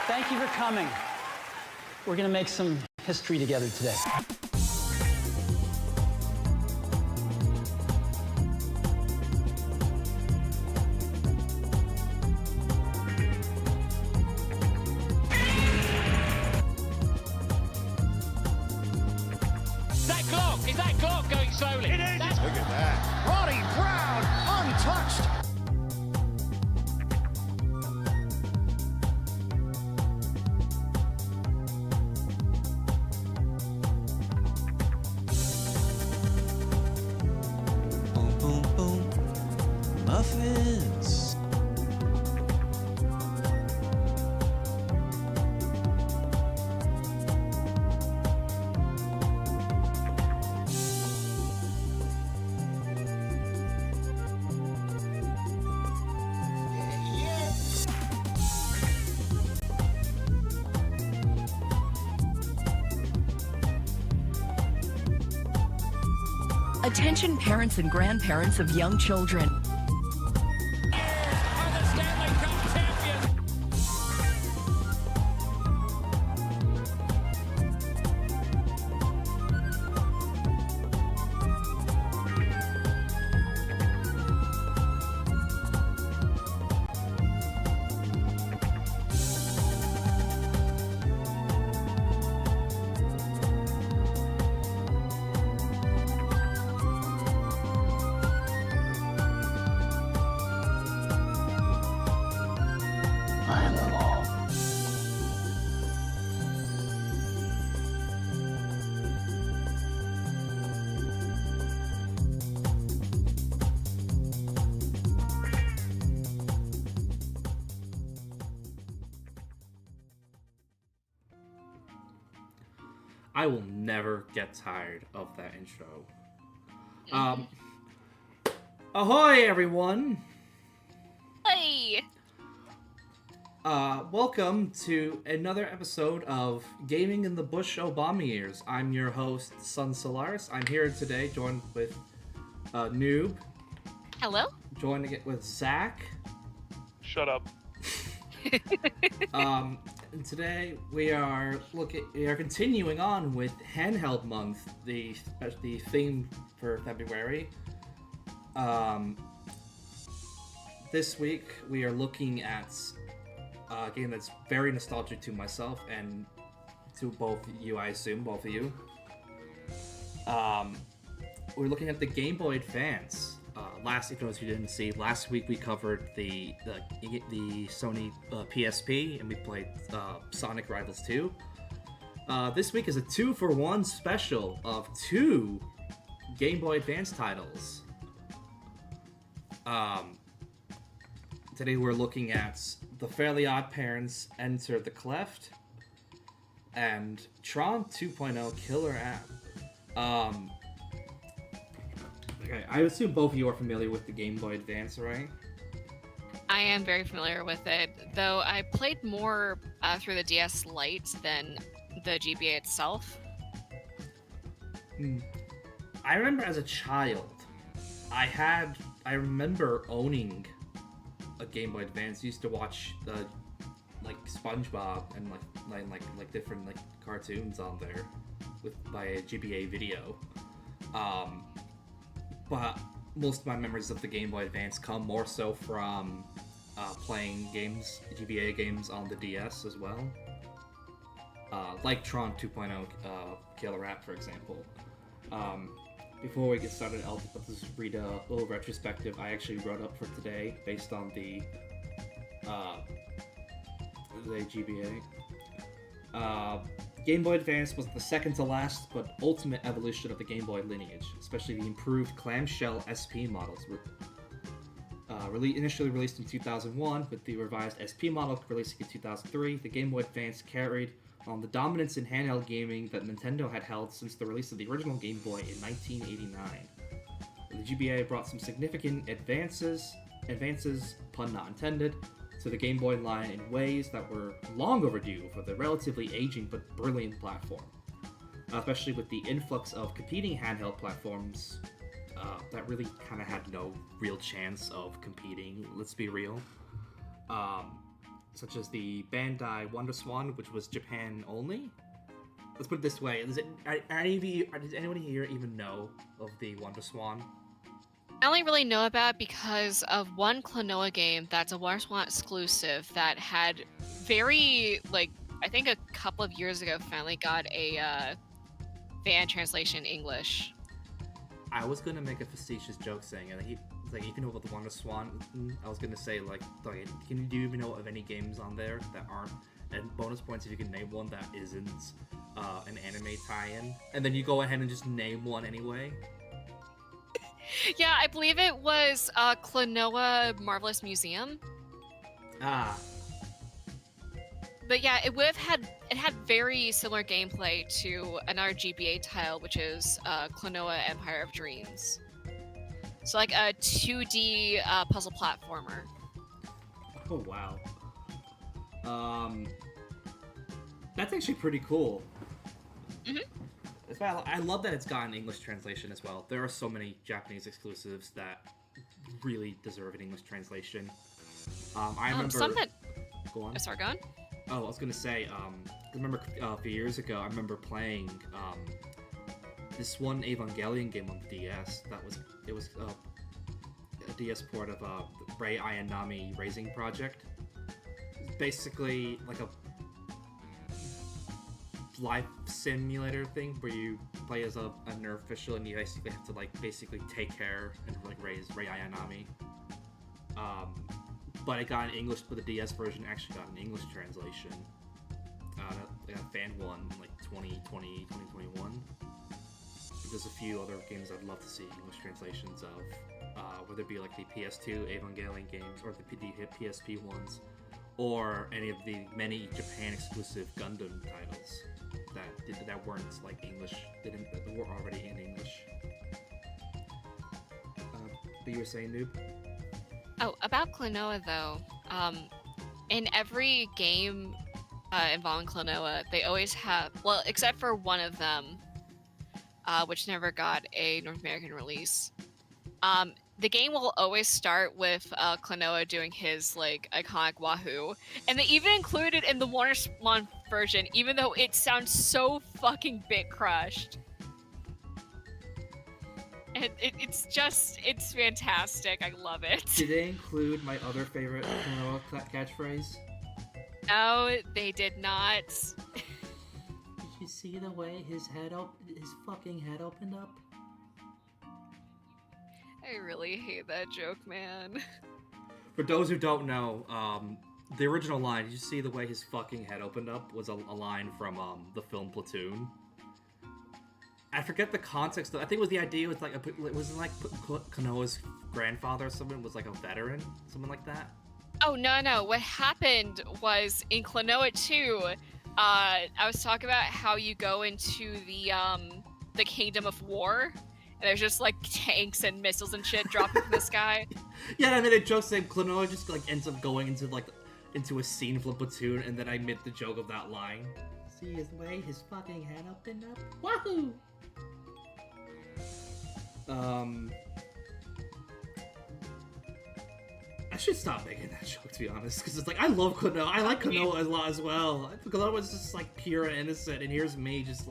Thank you for coming. We're going to make some history together today. Is that clock going slowly? It is! Look at that. Ronnie Brown, untouched. Boom, boom, boom. Muffins. Attention parents and grandparents of young children. I will never get tired of that intro. Ahoy, everyone! Hey! Welcome to another episode of Gaming in the Bush Obama Years. I'm your host, Son Solaris. I'm here today, joined with Noob. Hello? Joining it with Zach. Shut up. And today we are continuing on with Handheld Month, the theme for February. This week we are looking at a game that's very nostalgic to myself and to both you, I assume, both of you. We're looking at the Game Boy Advance. If you didn't see, last week we covered the Sony PSP and we played Sonic Rivals 2. This week is a 2-for-1 special of 2 Game Boy Advance titles. Today we're looking at The Fairly OddParents Enter the Cleft and TRON 2.0 Killer App. Okay, I assume both of you are familiar with the Game Boy Advance, right? I am very familiar with it, though I played more through the DS Lite than the GBA itself. I remember as a child, I remember owning a Game Boy Advance. I used to watch like SpongeBob and like different like cartoons on there by a GBA video. But most of my memories of the Game Boy Advance come more so from playing GBA games on the DS as well. Like TRON 2.0 Killer App, for example. Before we get started, I'll just read a little retrospective I actually wrote up for today based on the GBA. Game Boy Advance was the second to last but ultimate evolution of the Game Boy lineage, especially the improved clamshell SP models. Initially released in 2001, with the revised SP model releasing in 2003, the Game Boy Advance carried on the dominance in handheld gaming that Nintendo had held since the release of the original Game Boy in 1989. The GBA brought some significant advances, pun not intended, to the Game Boy line in ways that were long overdue for the relatively aging but brilliant platform, especially with the influx of competing handheld platforms that really kind of had no real chance of competing, let's be real. such as the Bandai WonderSwan, which was Japan only. Let's put it this way: does anyone here even know of the WonderSwan? I only really know about it because of one Klonoa game that's a WonderSwan exclusive that had very, like, I think a couple of years ago finally got a fan translation in English. I was gonna make a facetious joke saying, like, if you know about the WonderSwan, I was gonna say, like, do you even know of any games on there that aren't, and bonus points if you can name one that isn't an anime tie-in, and then you go ahead and just name one anyway. Yeah, I believe it was Klonoa Marvelous Museum. Ah. But yeah, it had very similar gameplay to another GBA title, which is Klonoa Empire of Dreams. So like a 2D puzzle platformer. Oh wow. That's actually pretty cool. Mhm. That's why I love that it's gotten English translation as well. There are so many Japanese exclusives that really deserve an English translation. I remember. Some that. Go on. Oh, sorry, go on. Oh, I was gonna say. I remember a few years ago. I remember playing this one Evangelion game on the DS. It was a DS port of Rei Ayanami Raising Project. It's basically like a life simulator thing where you play as a nerve official and you basically have to basically take care and raise Rei Ayanami. But it got an English, but the DS version actually got an English translation. They got fan one in 2020, 2021. There's a few other games I'd love to see English translations of, whether it be like the PS2 Evangelion games or the PSP ones, or any of the many Japan exclusive Gundam titles that weren't English, that were already in English. But you were saying, Noob? Oh, about Klonoa though, in every game involving Klonoa, they always have, well, except for one of them, which never got a North American release. The game will always start with Klonoa doing his iconic Wahoo, and they even include it in the WonderSwan version, even though it sounds so fucking bit crushed. And it's fantastic. I love it. Did they include my other favorite Klonoa catchphrase? No, they did not. Did you see the way his fucking head opened up? I really hate that joke, man. For those who don't know, the original line, "Did you see the way his fucking head opened up?" was a line from the film Platoon. I forget the context. I think it was the idea was Klonoa's grandfather or someone was a veteran, something like that. Oh no! What happened was in Klonoa 2, I was talking about how you go into the Kingdom of War, and there's just tanks and missiles and shit dropping from the sky. Yeah, I made a joke saying Klonoa just ends up going into a scene from Platoon, and then I made the joke of that line. See his way, his fucking head opened up. Wahoo! I should stop making that joke, to be honest, because it's I love Klonoa. I like Klonoa a lot as well. Klonoa was just pure and innocent, and here's me just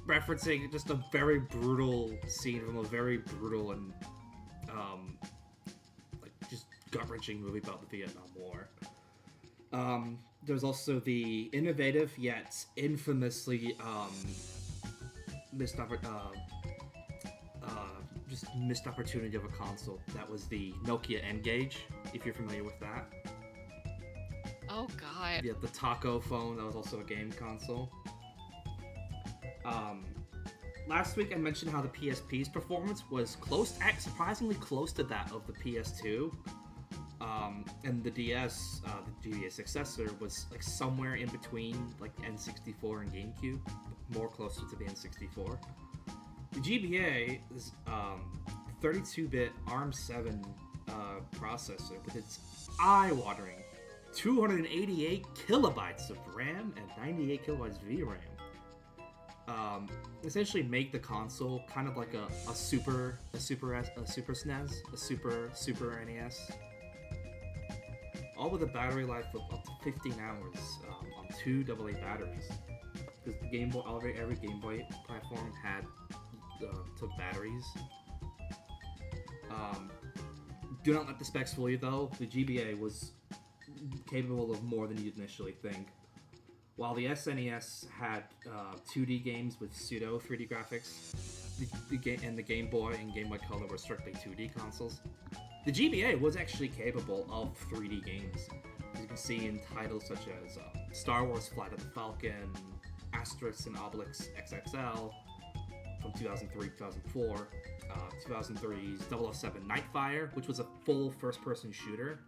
referencing just a very brutal scene from a very brutal and just gut-wrenching movie about the Vietnam War. There's also the innovative yet infamously missed opportunity of a console. That was the Nokia N-Gage, if you're familiar with that. Oh god. Yeah, the Taco phone, that was also a game console. Last week I mentioned how the PSP's performance was surprisingly close to that of the PS2. And the DS, the GBA successor, was somewhere in between N64 and GameCube, more closer to the N64. The GBA is 32-bit ARM7 processor with its eye-watering 288 kilobytes of RAM and 98 kilobytes VRAM. Essentially make the console kind of like a Super SNES, a Super NES. all with a battery life of up to 15 hours on 2 AA batteries. Because the Game Boy, every Game Boy platform had took batteries. Do not let the specs fool you though. The GBA was capable of more than you'd initially think. While the SNES had 2D games with pseudo 3D graphics, the Game Boy and Game Boy Color were strictly 2D consoles. The GBA was actually capable of 3D games. As you can see in titles such as Star Wars Flight of the Falcon, Asterix and Obelix XXL from 2003-2004, 2003's 007 Nightfire, which was a full first-person shooter,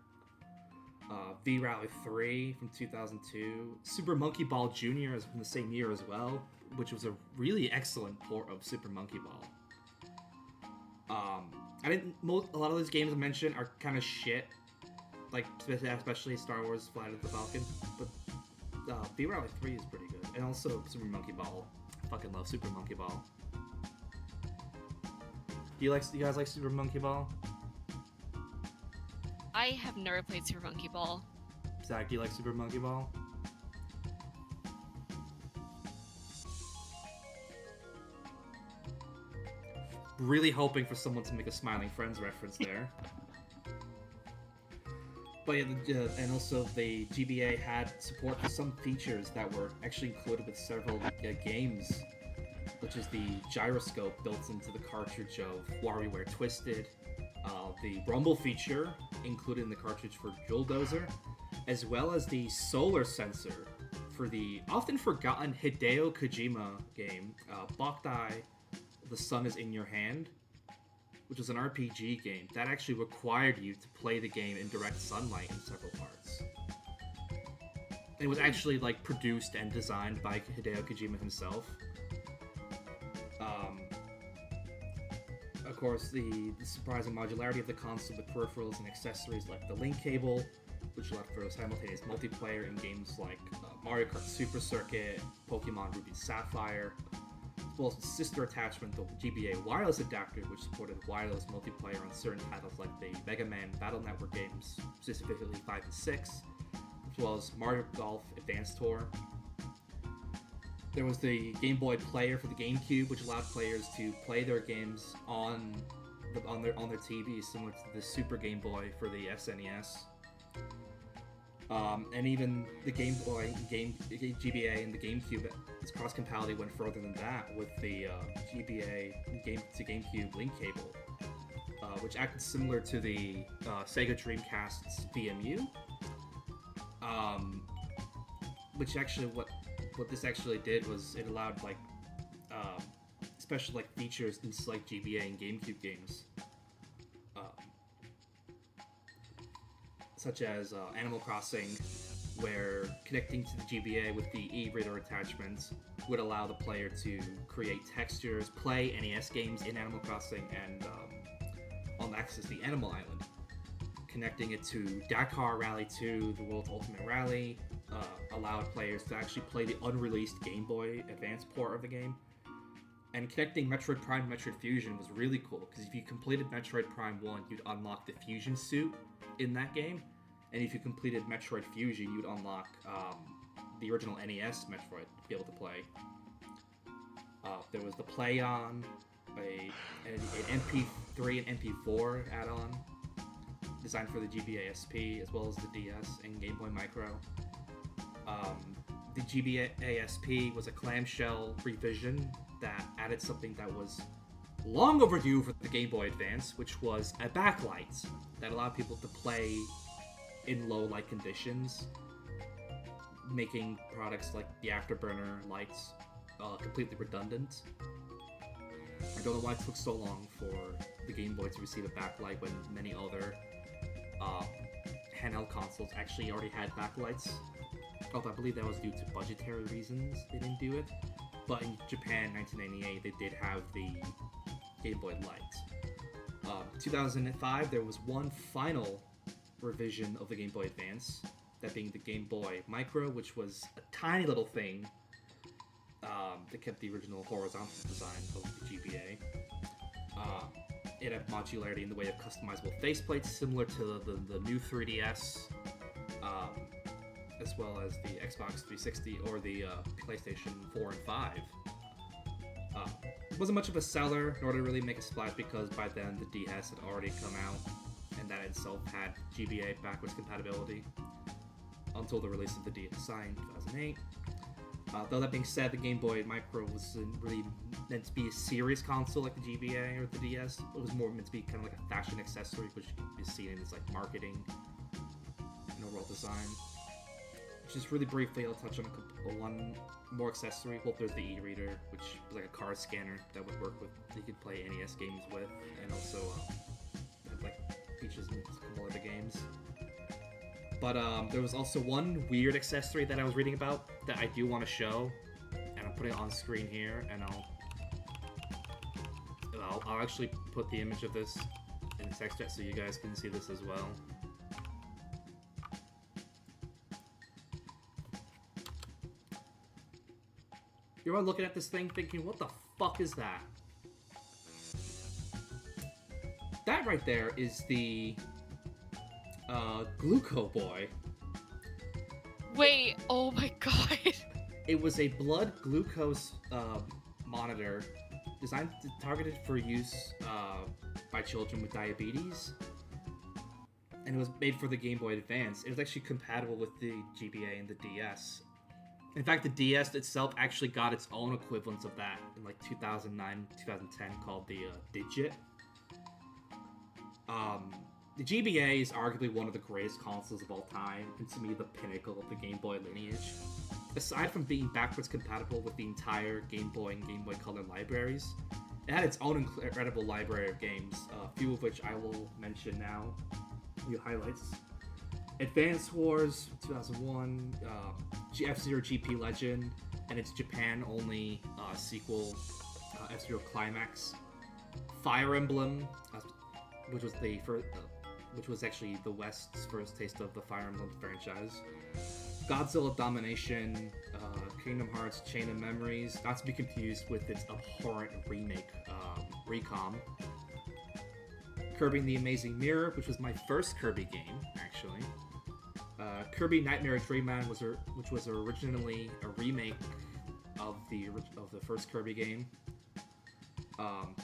V-Rally 3 from 2002, Super Monkey Ball Jr. is from the same year as well, which was a really excellent port of Super Monkey Ball. A lot of those games I mentioned are kind of shit, like especially Star Wars Flight of the Falcon, but V-Rally 3 is pretty good, and also Super Monkey Ball. I fucking love Super Monkey Ball. Do you guys like Super Monkey Ball? I have never played Super Monkey Ball. Zach, do you like Super Monkey Ball? Really hoping for someone to make a Smiling Friends reference there. But yeah, and also the GBA had support for some features that were actually included with several games, which is the gyroscope built into the cartridge of WarioWare Twisted, the rumble feature included in the cartridge for Jewel Dozer, as well as the solar sensor for the often forgotten Hideo Kojima game, Boktai, The Sun is in Your Hand, which was an RPG game that actually required you to play the game in direct sunlight in several parts. It was actually like produced and designed by Hideo Kojima himself. Of course, the surprising modularity of the console with peripherals and accessories like the link cable, which allowed for simultaneous multiplayer in games like Mario Kart Super Circuit, Pokemon Ruby Sapphire, as well as the sister attachment, the GBA wireless adapter, which supported wireless multiplayer on certain titles like the Mega Man Battle Network games, specifically 5 and 6, as well as Mario Golf Advance Tour. There was the Game Boy Player for the GameCube, which allowed players to play their games on their TV, similar to the Super Game Boy for the SNES. And even the Game Boy, GBA, and the GameCube, its cross-compatibility went further than that with the GBA to GameCube link cable, which acted similar to the Sega Dreamcast's VMU. Which actually, what this actually did was it allowed special features in select GBA and GameCube games, such as Animal Crossing, where connecting to the GBA with the e-reader attachments would allow the player to create textures, play NES games in Animal Crossing, and access the Animal Island. Connecting it to Dakar Rally 2, the World's Ultimate Rally, allowed players to actually play the unreleased Game Boy Advance port of the game. And connecting Metroid Prime and Metroid Fusion was really cool, because if you completed Metroid Prime 1, you'd unlock the Fusion suit in that game, and if you completed Metroid Fusion, you'd unlock the original NES Metroid to be able to play. There was the Play On, an MP3 and MP4 add-on, designed for the GBA SP, as well as the DS and Game Boy Micro. The GBA SP was a clamshell revision that added something that was long overdue for the Game Boy Advance, which was a backlight that allowed people to play in low light conditions, making products like the Afterburner lights completely redundant. I don't know why it took so long for the Game Boy to receive a backlight when many other handheld consoles actually already had backlights. Although I believe that was due to budgetary reasons they didn't do it. But in Japan, 1998, they did have the Game Boy Light. 2005, there was one final revision of the Game Boy Advance, that being the Game Boy Micro, which was a tiny little thing that kept the original horizontal design of the GBA. It had modularity in the way of customizable faceplates, similar to the new 3DS, as well as the Xbox 360 or the PlayStation 4 and 5. Wasn't much of a seller, nor did it really make a splash because by then the DS had already come out, and that itself had GBA backwards compatibility until the release of the DSi in 2008. Though that being said, the Game Boy Micro wasn't really meant to be a serious console like the GBA or the DS. It was more meant to be kind of like a fashion accessory, which is seen as like marketing and overall design. Just really briefly, I'll touch on one more accessory. Well, there's the e-reader, which was like a card scanner that would work with, you could play NES games with, and also had like features in a couple other games. But there was also one weird accessory that I was reading about that I do want to show, and I'm putting it on screen here, and I'll actually put the image of this in the text chat so you guys can see this as well. You're all looking at this thing thinking, what the fuck is that? That right there is the Gluco Boy. Wait, oh my god. It was a blood glucose monitor designed targeted for use by children with diabetes. And it was made for the Game Boy Advance. It was actually compatible with the GBA and the DS. In fact, the DS itself actually got its own equivalent of that in like 2009, 2010 called the Digit. The GBA is arguably one of the greatest consoles of all time, and to me the pinnacle of the Game Boy lineage. Aside from being backwards compatible with the entire Game Boy and Game Boy Color libraries, it had its own incredible library of games, a few of which I will mention now. A few highlights. Advance Wars 2001, F-Zero GP Legend, and its Japan-only sequel, F-Zero Climax. Fire Emblem, which was the first, which was actually the West's first taste of the Fire Emblem franchise. Godzilla Domination, Kingdom Hearts Chain of Memories, not to be confused with its abhorrent remake, Recom. Kirby and the Amazing Mirror, which was my first Kirby game, actually. Kirby Nightmare Dreamland, which was originally a remake of the first Kirby game.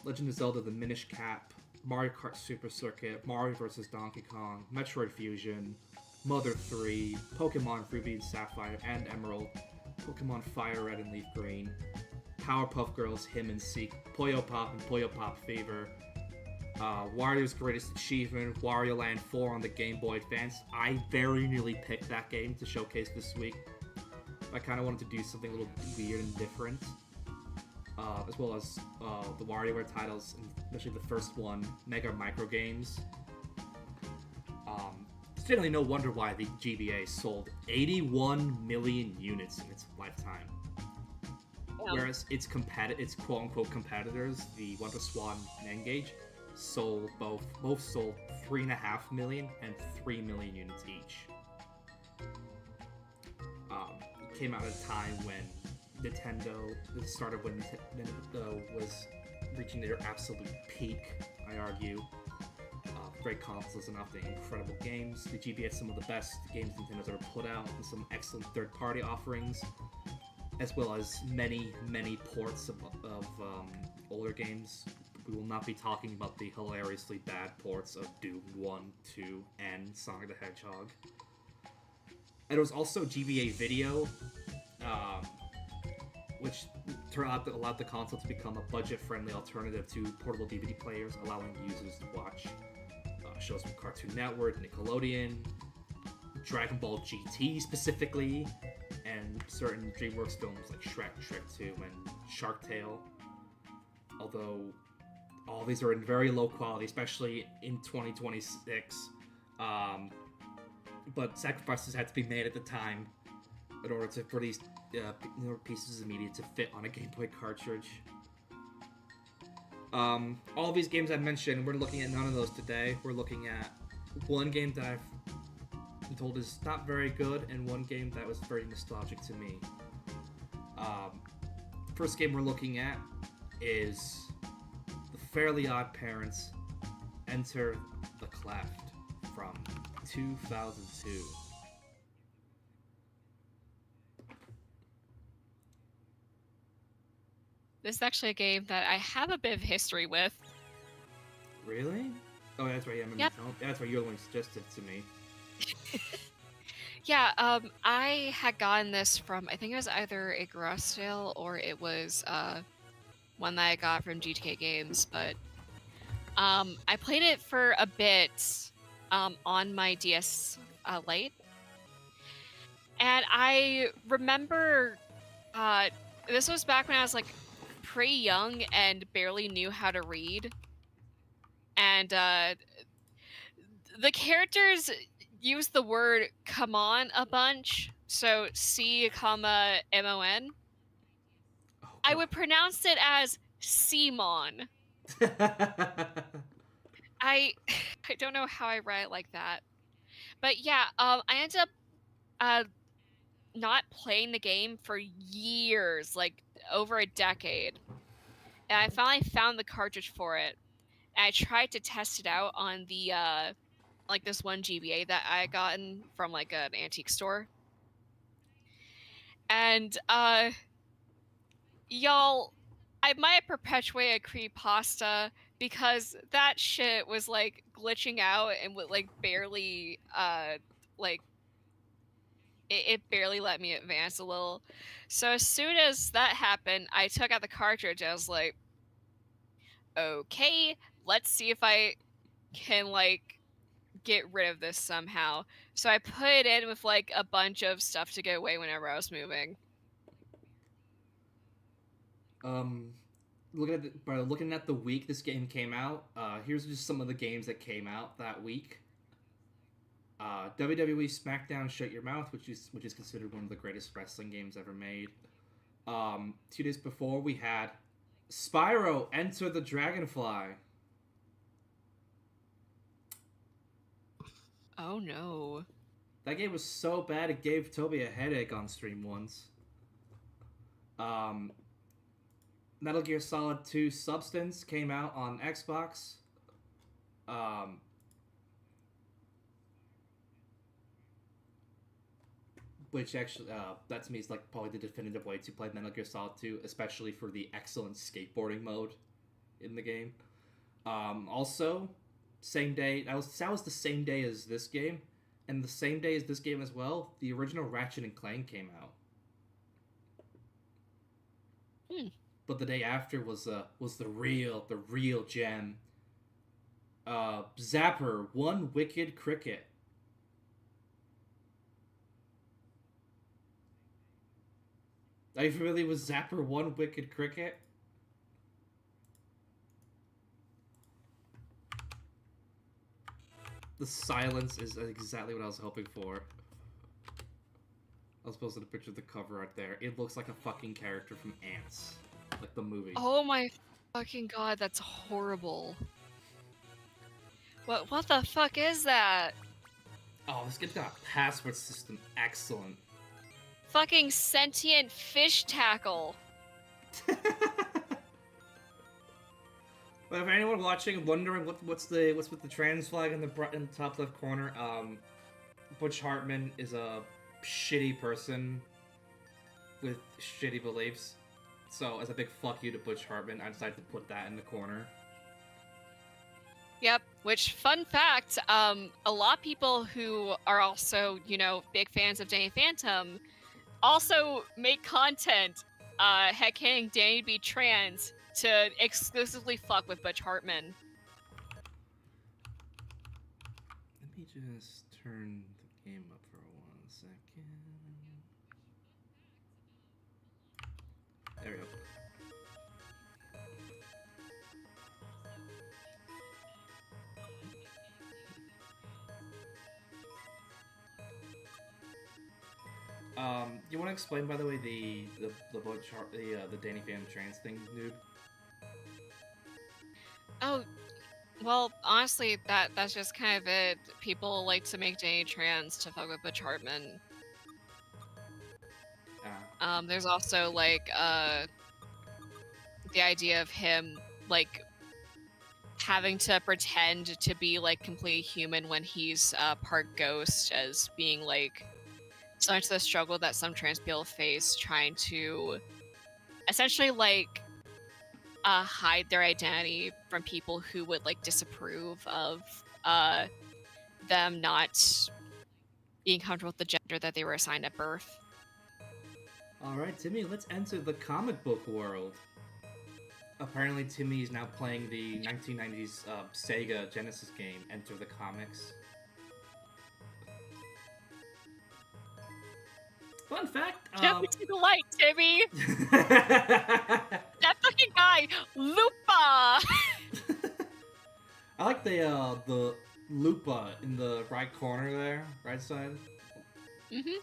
Legend of Zelda: The Minish Cap, Mario Kart Super Circuit, Mario vs. Donkey Kong, Metroid Fusion, Mother 3, Pokemon Ruby and Sapphire and Emerald, Pokemon Fire Red and Leaf Green, Powerpuff Girls Him and Seek, Puyo Pop and Puyo Pop Fever, Wario's Greatest Achievement, Wario Land 4 on the Game Boy Advance. I very nearly picked that game to showcase this week. I kind of wanted to do something a little weird and different. As well as the WarioWare titles, especially the first one, Mega Micro Games. It's generally no wonder why the GBA sold 81 million units in its lifetime. Yeah. Whereas its quote-unquote competitors, the WonderSwan and N-Gage, sold both sold 3.5 million and 3 million units each. It came out at a time when it started when Nintendo was reaching their absolute peak, I argue. Great consoles and often incredible games. The GBA had some of the best games Nintendo's ever put out, and some excellent third-party offerings, as well as many ports of older games. We will not be talking about the hilariously bad ports of Doom 1, 2, and Sonic the Hedgehog. And there was also GBA Video, which allowed the console to become a budget-friendly alternative to portable DVD players, allowing users to watch shows from Cartoon Network, Nickelodeon, Dragon Ball GT specifically, and certain DreamWorks films like Shrek, Shrek 2, and Shark Tale. Although all these are in very low quality, especially in 2026. But sacrifices had to be made at the time in order for these pieces of media to fit on a Game Boy cartridge. All these games I mentioned, we're looking at none of those today. We're looking at one game that I've been told is not very good, and one game that was very nostalgic to me. First game we're looking at is the Fairly OddParents Enter the Cleft from 2002. this is actually a game that I have a bit of history with. Really? Oh, that's right. Yeah, I remember Yep. that's why you're the one who suggested it to me. Yeah, I had gotten this from, I think it was either a garage sale or it was one that I got from GTK Games, but I played it for a bit on my DS Lite, and I remember this was back when I was like pretty young and barely knew how to read, and the characters use the word "come on" a bunch, so C, comma MON. Oh, I would pronounce it as Simon. I don't know how I read it like that, but yeah, I ended up not playing the game for years, like over a decade, and I finally found the cartridge for it. And I tried to test it out on the like this one GBA that I had gotten from like an antique store, and y'all, I might perpetuate a creepypasta because that shit was like glitching out and would like barely like it barely let me advance a little. So as soon as that happened, I took out the cartridge. I was like, okay, let's see if I can like get rid of this somehow. So I put it in with like a bunch of stuff to get away whenever I was moving. Looking at the week this game came out, here's just some of the games that came out that week. WWE SmackDown Shut Your Mouth, which is considered one of the greatest wrestling games ever made. 2 days before, we had Spyro Enter the Dragonfly. Oh no. That game was so bad it gave Toby a headache on stream once. Metal Gear Solid 2 Substance came out on Xbox. Which actually, that to me is like probably the definitive way to play Metal Gear Solid 2, especially for the excellent skateboarding mode in the game. Also, same day, that was the same day as this game, and the same day as this game as well, the original Ratchet and Clank came out. But the day after was the real gem. Zapper, One Wicked Cricket. Are you familiar with Zapper, One Wicked Cricket? The silence is exactly what I was hoping for. I was posting a picture of the cover art there. It looks like a fucking character from Ants. Like the movie. Oh my fucking god, that's horrible. What the fuck is that? Oh, this game's got a password system. Excellent. Fucking sentient fish tackle. But if anyone watching wondering what's with the trans flag in the top left corner, Butch Hartman is a shitty person with shitty beliefs. So as a big fuck you to Butch Hartman, I decided to put that in the corner. Yep, which, fun fact, a lot of people who are also, you know, big fans of Danny Phantom also make content headcanon Danny to be trans to exclusively fuck with Butch Hartman. Let me just turn the game up for 1 second. There we go. You want to explain, by the way, the Danny Phantom trans thing, noob? Oh, well, honestly, that's just kind of it. People like to make Danny trans to fuck with Butch Hartman. There's also like the idea of him like having to pretend to be like completely human when he's part ghost, as being like so much of the struggle that some trans people face trying to essentially like hide their identity from people who would like disapprove of them not being comfortable with the gender that they were assigned at birth. Alright, Timmy, let's enter the comic book world. Apparently, Timmy is now playing the 1990s Sega Genesis game, Enter the Comics. Fun fact, Step into the light, Timmy! That fucking guy, Lupa! I like the Lupa in the right corner there, right side. Mm-hmm.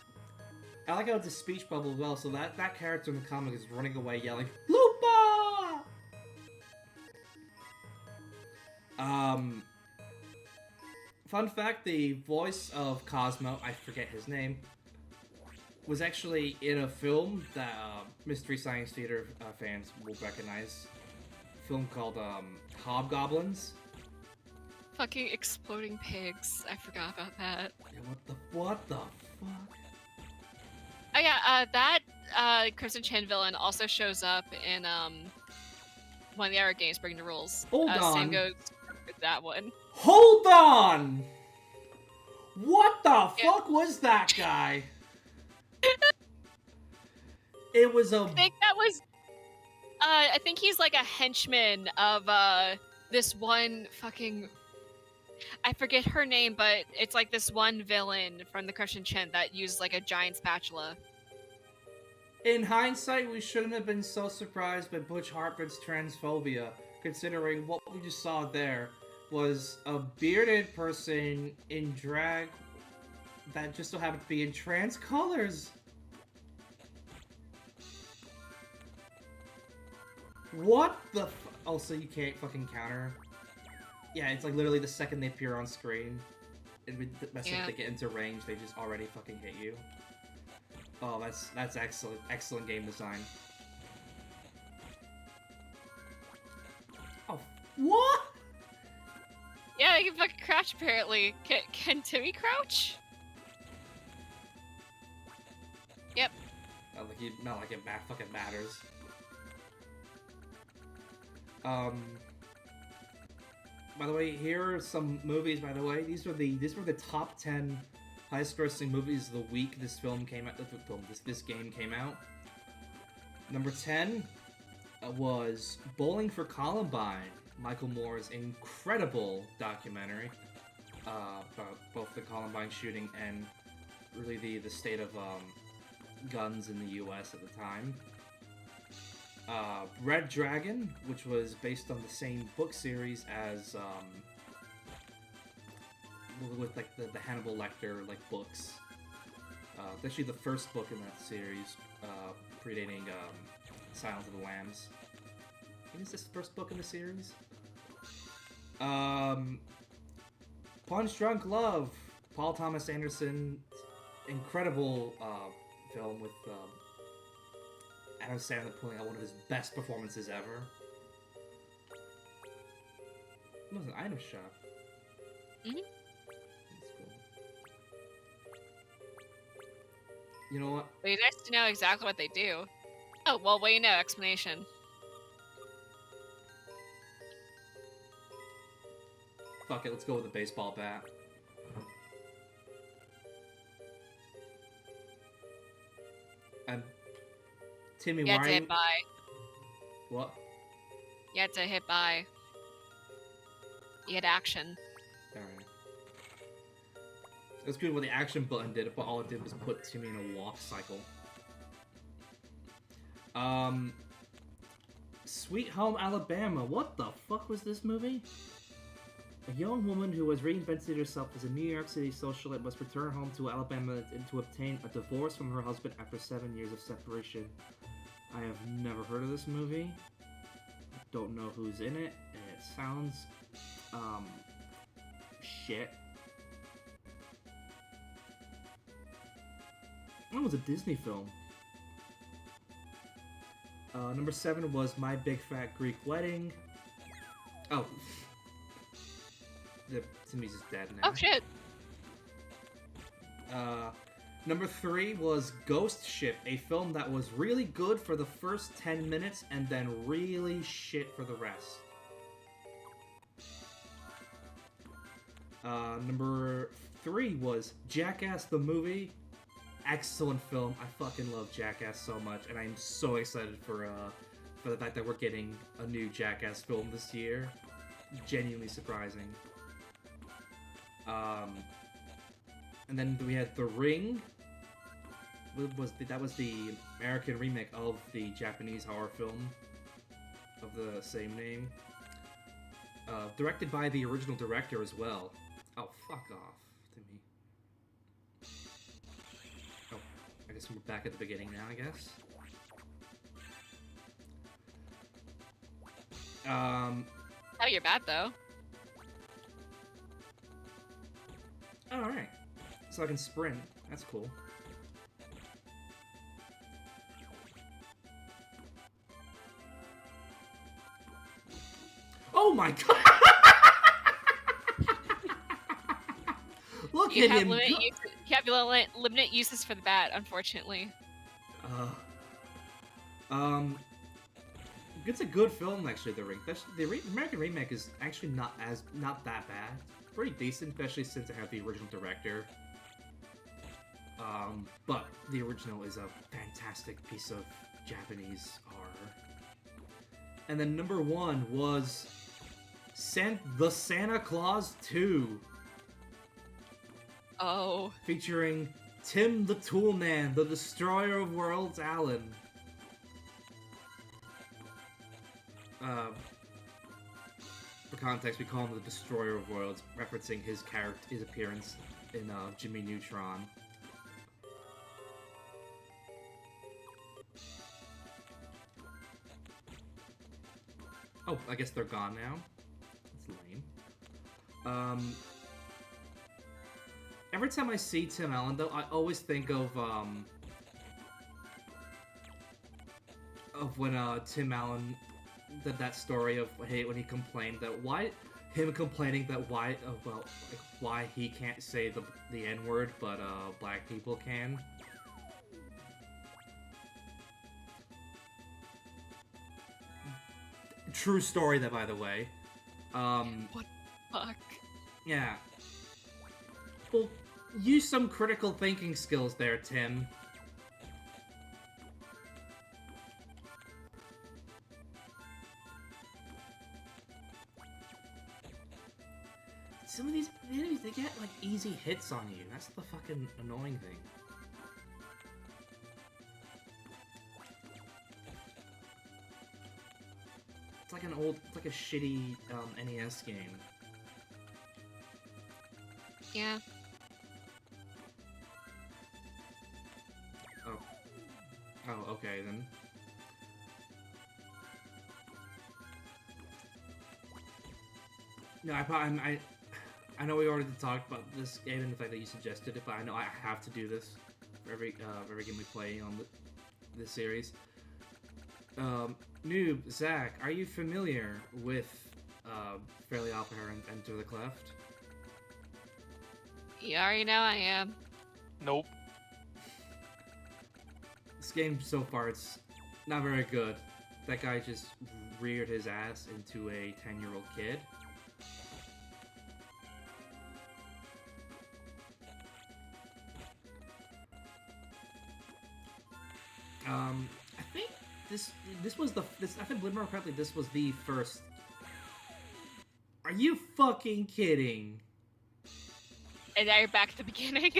I like how it's a speech bubble as well, so that character in the comic is running away yelling, Lupa! Fun fact, the voice of Cosmo, I forget his name, was actually in a film that Mystery Science Theater fans will recognize. A film called Hobgoblins. Fucking exploding pigs. I forgot about that. Yeah, what the fuck? Oh yeah, that Crimson Chin villain also shows up in one of the other games, Breaking the Rules. Hold on. Same goes with that one. Hold on! What the fuck was that guy? It was a... I think that was... I think he's like a henchman of this one fucking... I forget her name, but it's like this one villain from the Crimson Chin that uses like a giant spatula. In hindsight, we shouldn't have been so surprised by Butch Hartman's transphobia, considering what we just saw there was a bearded person in drag that just so happened to be in trans colors. What the oh, so you can't fucking counter? Yeah, it's like literally the second they appear on screen, and if they get into range, they just already fucking hit you. Oh, that's excellent game design. Oh, what? Yeah, they can fucking crouch apparently. Can Timmy crouch? Yep. Not like it fucking matters. By the way, here are some movies. By the way, these were the top 10 highest-grossing movies of the week this film came out. This game came out. Number 10 was Bowling for Columbine, Michael Moore's incredible documentary about both the Columbine shooting and really the state of guns in the U.S. at the time. Red Dragon, which was based on the same book series as with like the Hannibal Lecter like books. It's actually the first book in that series, predating Silence of the Lambs. I think it's the first book in the series. Punch Drunk Love, Paul Thomas Anderson, incredible film with Adam Sandler pulling out one of his best performances ever. It was an item shop. Mm-hmm. That's cool. You know what? But you nice to know exactly what they do. Oh, well, what you know, explanation. Fuck it, let's go with a baseball bat. Timmy, You why had are to you... hit buy. What? You had to hit buy. You had action. Alright. It was good what the action button did, but all it did was put Timmy in a walk cycle. Sweet Home Alabama. What the fuck was this movie? A young woman who has reinvented herself as a New York City socialite must return home to Alabama to obtain a divorce from her husband after 7 years of separation. I have never heard of this movie. I don't know who's in it, and it sounds, shit. That was a Disney film. Number 7 was My Big Fat Greek Wedding. Oh. Timmy's is dead now. Oh shit! Number 3 was Ghost Ship, a film that was really good for the first 10 minutes and then really shit for the rest. Number 3 was Jackass the movie. Excellent film. I fucking love Jackass so much, and I'm so excited for the fact that we're getting a new Jackass film this year. Genuinely surprising. And then we had The Ring. That was the American remake of the Japanese horror film of the same name. Directed by the original director as well. Oh, fuck off to me. Oh, I guess we're back at the beginning now, I guess. Oh, you're bad though. Alright. So I can sprint. That's cool. Oh my god! Look You at have him! limited uses for the bat, unfortunately. It's a good film, actually. The Ring. The American remake is actually not that bad. Pretty decent, especially since I have the original director. But the original is a fantastic piece of Japanese horror. And then number 1 was The Santa Claus 2. Oh. Featuring Tim the Toolman, the Destroyer of Worlds, Alan. For context, we call him the Destroyer of Worlds, referencing his appearance in Jimmy Neutron. Oh, I guess they're gone now. That's lame. Every time I see Tim Allen, though, I always think of when Tim Allen did that story of when he complained that why he can't say the N-word, but black people can. True story, that, by the way. What the fuck? Yeah. Well, use some critical thinking skills there, Tim. Some of these enemies, they get, like, easy hits on you. That's the fucking annoying thing. It's like a shitty NES game. Yeah. Oh, okay then. No, I know we already talked about this game and the fact that you suggested it, but I know I have to do this for every game we play on this series. Noob, Zach, are you familiar with Fairly OddParents Enter the Cleft? You already know I am. Nope. This game so far, it's not very good. That guy just reared his ass into a 10-year-old kid. I think this was if I remember correctly, this was the first. Are you fucking kidding? And now you're back at the beginning.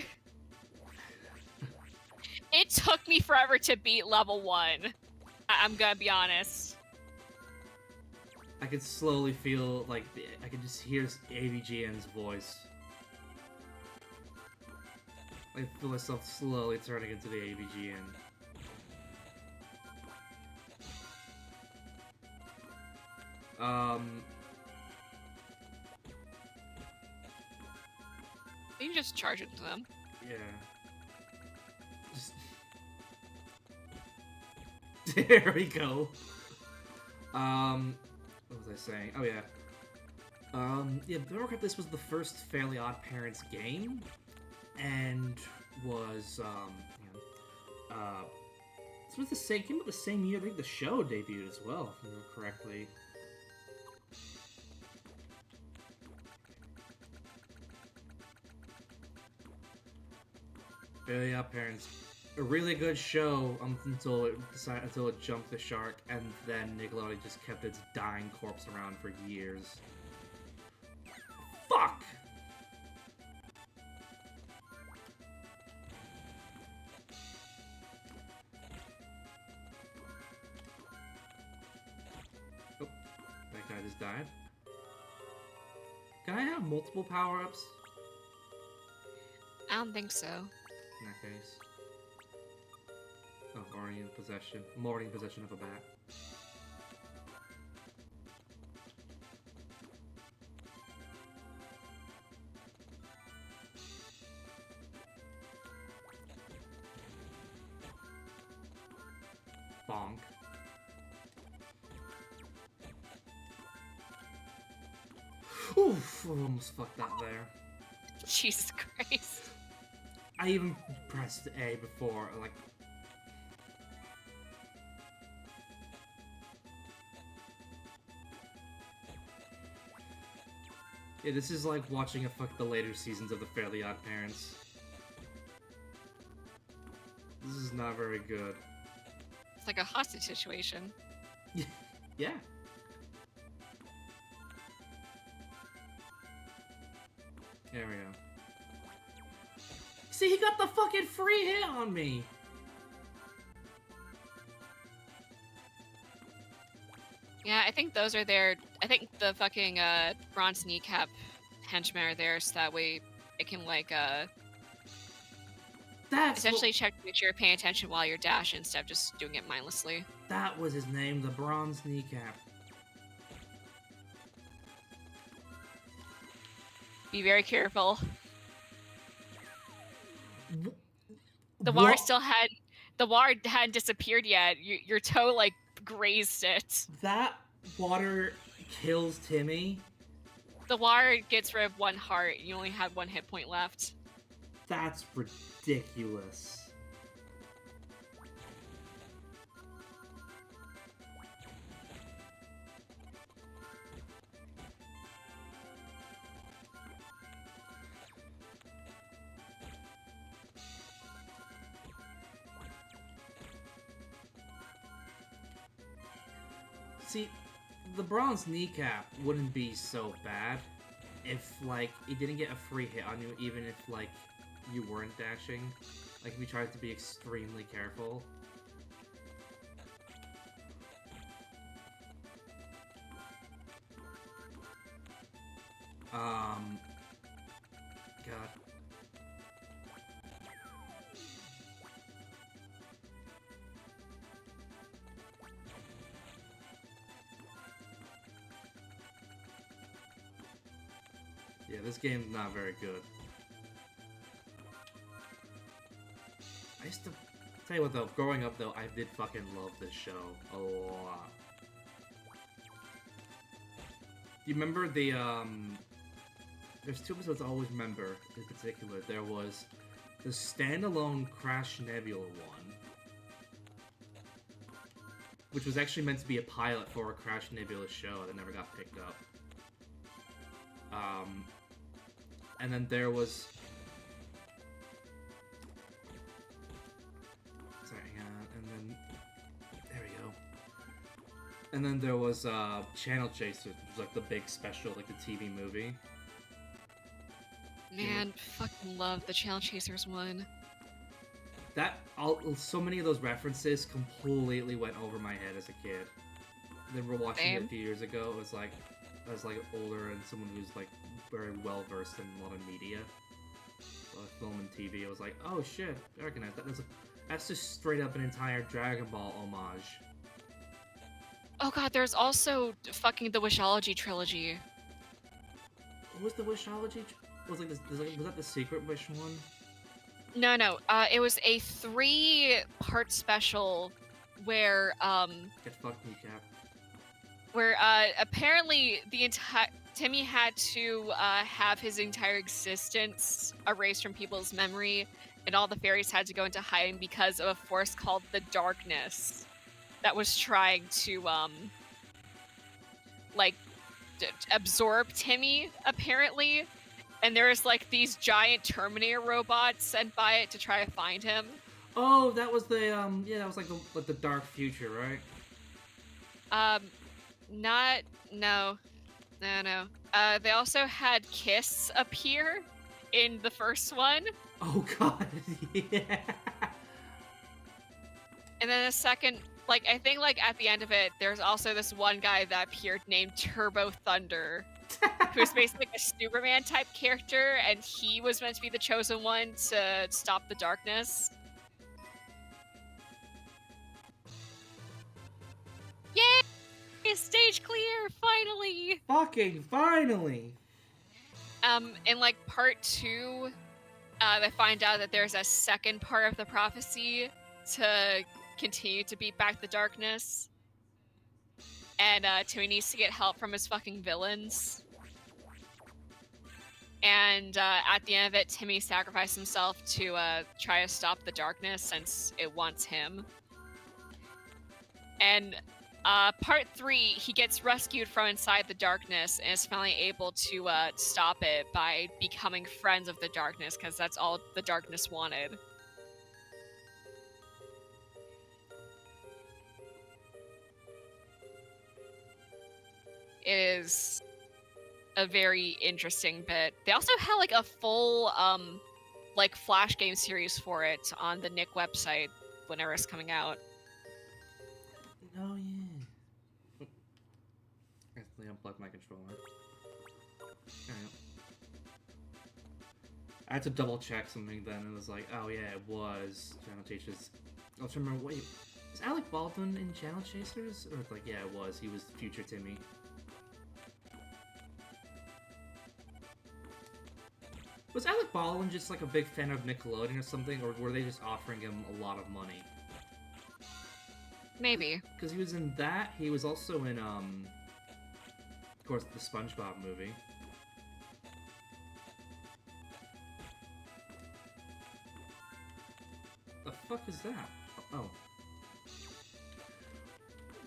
It took me forever to beat level 1. I'm gonna be honest. I could slowly feel like I could just hear AVGN's voice. I feel myself slowly turning into the AVGN. You can just charge into them. Yeah. Just... There we go. What was I saying? Oh yeah. Yeah, this was the first Fairly OddParents game, and was this was the same, came out the same year. I think the show debuted as well, if I remember correctly. Yeah, Parents. A really good show until it jumped the shark, and then Nickelodeon just kept its dying corpse around for years. Fuck! Oh, that guy just died. Can I have multiple power-ups? I don't think so. In that case. Oh, already in possession. I'm already in possession of a bat. Bonk. Oof! I almost fucked that there. Jesus Christ. I even pressed A before, like... Yeah, this is like watching the later seasons of the Fairly Odd Parents. This is not very good. It's like a hostage situation. Yeah. There we go. See, he got the fucking free hit on me! Yeah, I think those are there. I think the fucking bronze kneecap henchmen are there so that way it can like That's essentially check to make sure you're paying attention while you're dashing instead of just doing it mindlessly. That was his name, the bronze kneecap. Be very careful. The What? wire hadn't disappeared yet. Your toe like grazed it. That water kills Timmy. The wire gets rid of one heart. You only had one hit point left. That's ridiculous. See, the bronze kneecap wouldn't be so bad if, like, it didn't get a free hit on you, even if, like, you weren't dashing. Like, if you tried to be extremely careful. God. Yeah, this game's not very good. I used to... Tell you what though, growing up though, I did fucking love this show a lot. Do you remember the, there's two episodes I always remember in particular. There was the standalone Crash Nebula one, which was actually meant to be a pilot for a Crash Nebula show that never got picked up. And then there was... Sorry, hang on, and then... There we go. And then there was, Channel Chasers, which was like the big special, like the TV movie. Man, fucking love the Channel Chasers one. So many of those references completely went over my head as a kid. Then we're watching it a few years ago, it was like, I was like older and someone who's like very well versed in a lot of media, film and TV. I was like, oh shit, I recognize that. That's just straight up an entire Dragon Ball homage. Oh god, there's also fucking the Wishology trilogy. What was the Wishology? Was that the Secret Wish one? No, it was a 3-part special where Get fucked, kneecap. where apparently the entire Timmy had to have his entire existence erased from people's memory, and all the fairies had to go into hiding because of a force called the Darkness that was trying to like absorb Timmy, apparently. And there's like these giant Terminator robots sent by it to try to find him. Oh, that was the that was like the dark future, right? No. They also had Kiss appear in the first one. Oh god, yeah. And then the second, like, I think, like, at the end of it, there's also this one guy that appeared named Turbo Thunder, who's basically like a Superman type character, and he was meant to be the chosen one to stop the darkness. Yay! Stage clear, finally! Fucking finally! In like part 2, they find out that there's a second part of the prophecy to continue to beat back the darkness. And Timmy needs to get help from his fucking villains. And at the end of it, Timmy sacrificed himself to try to stop the darkness since it wants him. And part 3, he gets rescued from inside the darkness and is finally able to stop it by becoming friends of the darkness, because that's all the darkness wanted. It is a very interesting bit. They also had like a full like Flash game series for it on the Nick website whenever it's coming out. Oh yeah. I accidentally unplugged my controller. Alright. I had to double check something then. It was like, oh yeah, it was Channel Chasers. I was trying to remember, wait, is Alec Baldwin in Channel Chasers? Or like, yeah, it was. He was future Timmy. Was Alec Baldwin just like a big fan of Nickelodeon or something, or were they just offering him a lot of money? Maybe. Because he was in that. He was also in, of course, the SpongeBob movie. The fuck is that? Oh.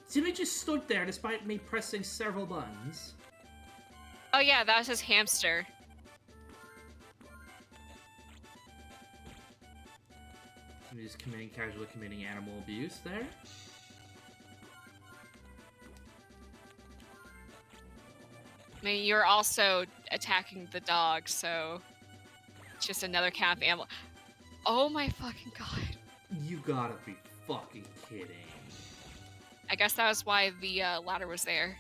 Timmy just stood there despite me pressing several buttons. Oh yeah, that was his hamster. Timmy's casually committing animal abuse there. I mean, you're also attacking the dog, so it's just another cat animal. Oh my fucking god. You gotta be fucking kidding. I guess that was why the ladder was there.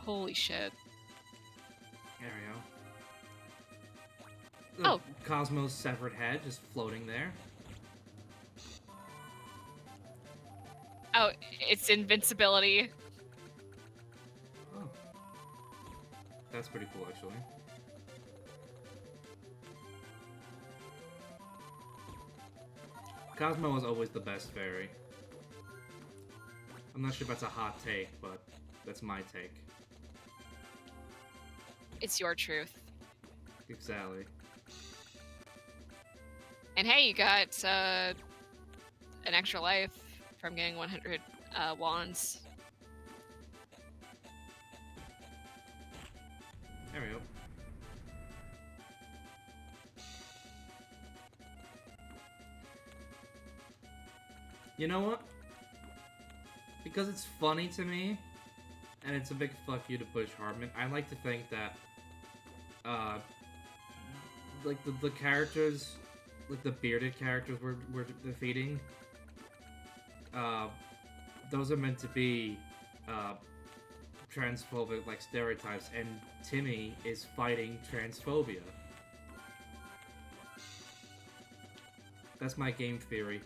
Holy shit. There we go. Oh. Cosmo's severed head just floating there. Oh, it's invincibility. Oh. That's pretty cool, actually. Cosmo was always the best fairy. I'm not sure if that's a hot take, but that's my take. It's your truth. Exactly. And hey, you got an extra life from getting 100 wands. There we go. You know what? Because it's funny to me, and it's a big fuck you to Bush Hartman, I like to think that, like, the characters, like, the bearded characters we're defeating, those are meant to be, transphobic, like, stereotypes, and Timmy is fighting transphobia. That's my game theory.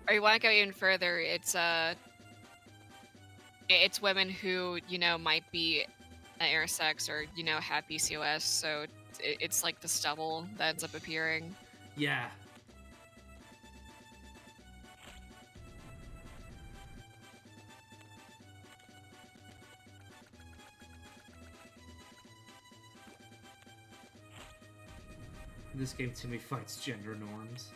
Or you want to go even further, it's women who, you know, might be intersex or, you know, have PCOS, so it's like the stubble that ends up appearing. Yeah. In this game, Timmy fights gender norms.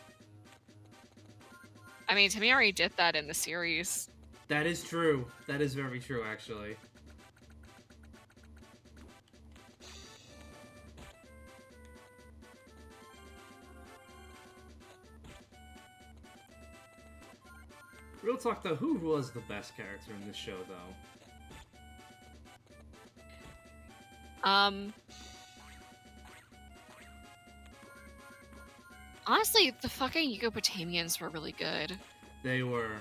I mean, Timmy already did that in the series. That is true. That is very true, actually. Real talk though, who was the best character in this show though? Honestly, the fucking Yucopotamians were really good. They were.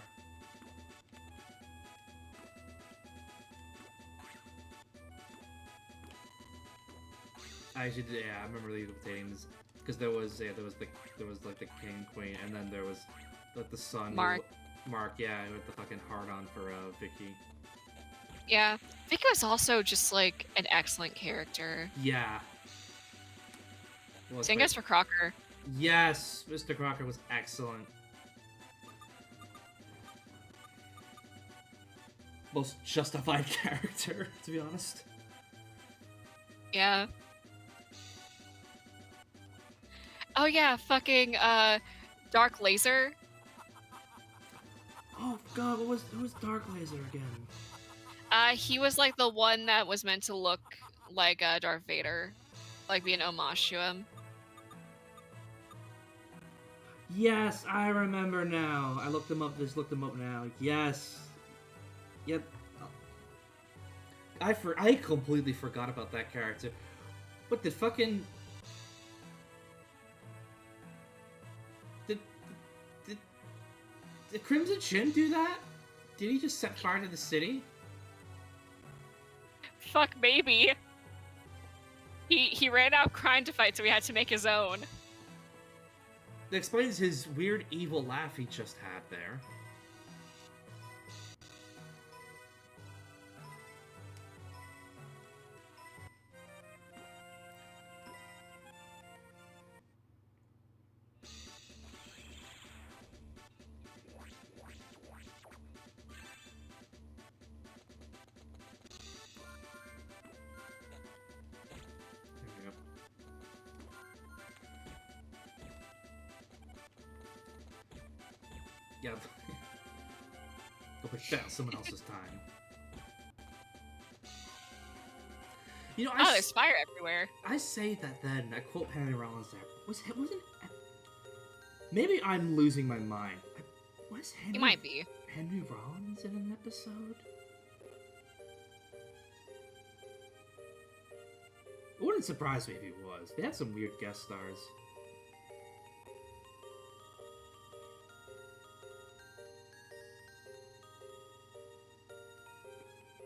I actually did, yeah, I remember the Yucopotamians because there was like the king, queen, and then there was like the son. Mark. Mark, yeah, who had the fucking hard on for Vicky. Yeah, Vicky was also just like an excellent character. Yeah. Well, Same goes for Crocker. Yes, Mr. Crocker was excellent. Most justified character, to be honest. Yeah. Oh yeah, fucking Dark Laser. Oh god, who was Dark Laser again? He was like the one that was meant to look like Darth Vader, like be an homage to him. Yes, I remember now. I looked him up. Just looked him up now. Yes. Yep. I completely forgot about that character. What the fucking? Did Crimson Chin do that? Did he just set fire to the city? Fuck, maybe. He ran out crying to fight, so he had to make his own. That explains his weird evil laugh he just had there. Yeah. Go push down someone else's time. You know, There's fire everywhere. I say that then. I quote Henry Rollins there. Wasn't maybe I'm losing my mind. Was Henry? He might be. Henry Rollins in an episode? It wouldn't surprise me if he was. They had some weird guest stars.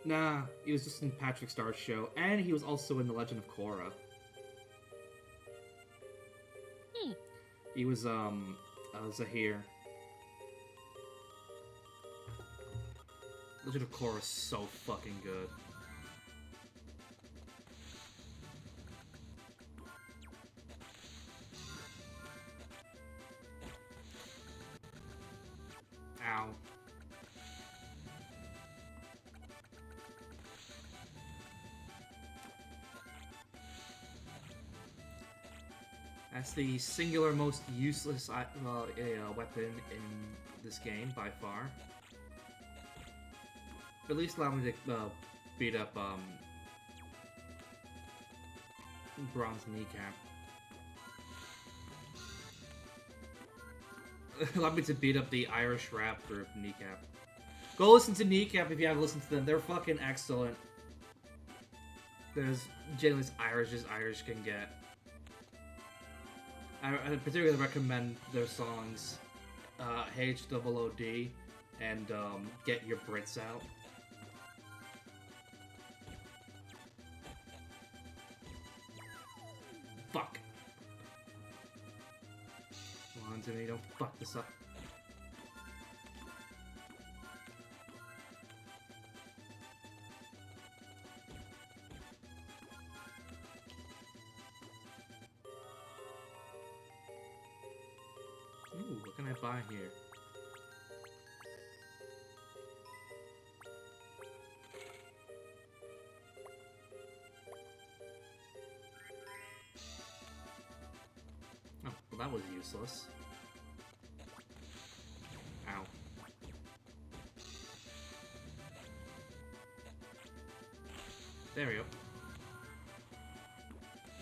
Nah, he was just in Patrick Starr's show, and he was also in The Legend of Korra. He was, Zahir. Legend of Korra is so fucking good. Ow. That's the singular most useless weapon in this game by far. At least allow me to beat up Bronze Kneecap. Allow me to beat up the Irish rap group Kneecap. Go listen to Kneecap if you haven't listened to them. They're fucking excellent. They're as genuinely as Irish can get. I particularly recommend their songs HOOD and Get Your Brits Out. Fuck. Come on, Timmy, don't fuck this up. Ooh, what can I buy here? was useless. Ow. There we go.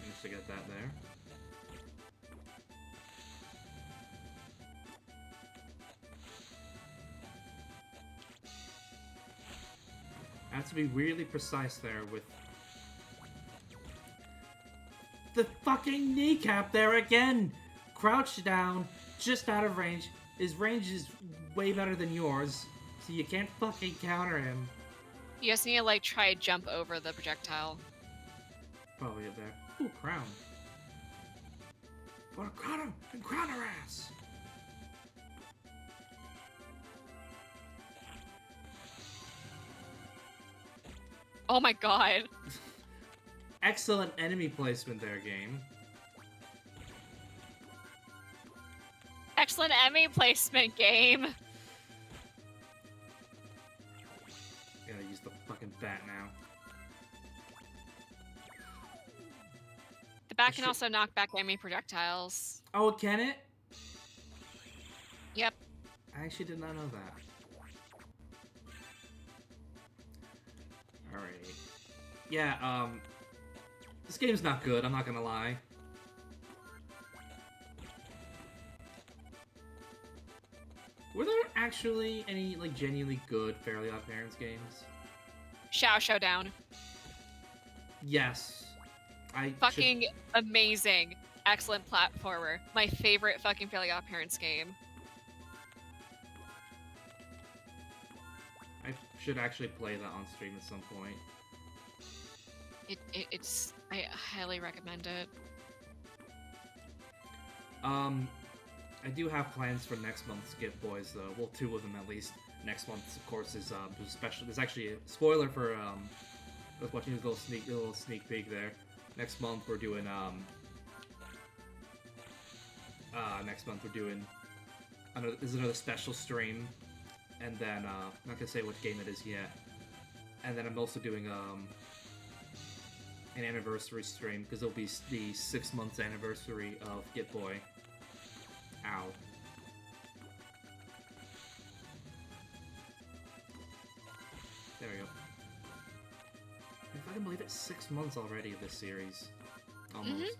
Managed to get that there. I have to be really precise there with the fucking kneecap there again! Crouched down, just out of range. His range is way better than yours, so you can't fucking counter him. You just need to like try to jump over the projectile. Probably up there. Ooh, crown. Wanna crown him and crown her ass! Oh my god. Excellent enemy placement there, game. Excellent enemy placement, game. Gotta use the fucking bat now. The bat can also knock back enemy projectiles. Oh, can it? Yep. I actually did not know that. Alright. Yeah, this game's not good, I'm not gonna lie. Were there actually any, like, genuinely good Fairly OddParents games? Showdown. Yes. Fucking amazing. Excellent platformer. My favorite fucking Fairly OddParents game. I should actually play that on stream at some point. I highly recommend it. I do have plans for next month's Get Boys, though. Well, 2 of them at least. Next month, of course, is special. There's actually a spoiler for I was watching his little sneak peek there. Next month we're doing this is another special stream, and then I'm not gonna say what game it is yet. And then I'm also doing an anniversary stream because it'll be the 6 months anniversary of Get Boy. Ow. There we go. If I can believe it, 6 months already of this series. Almost.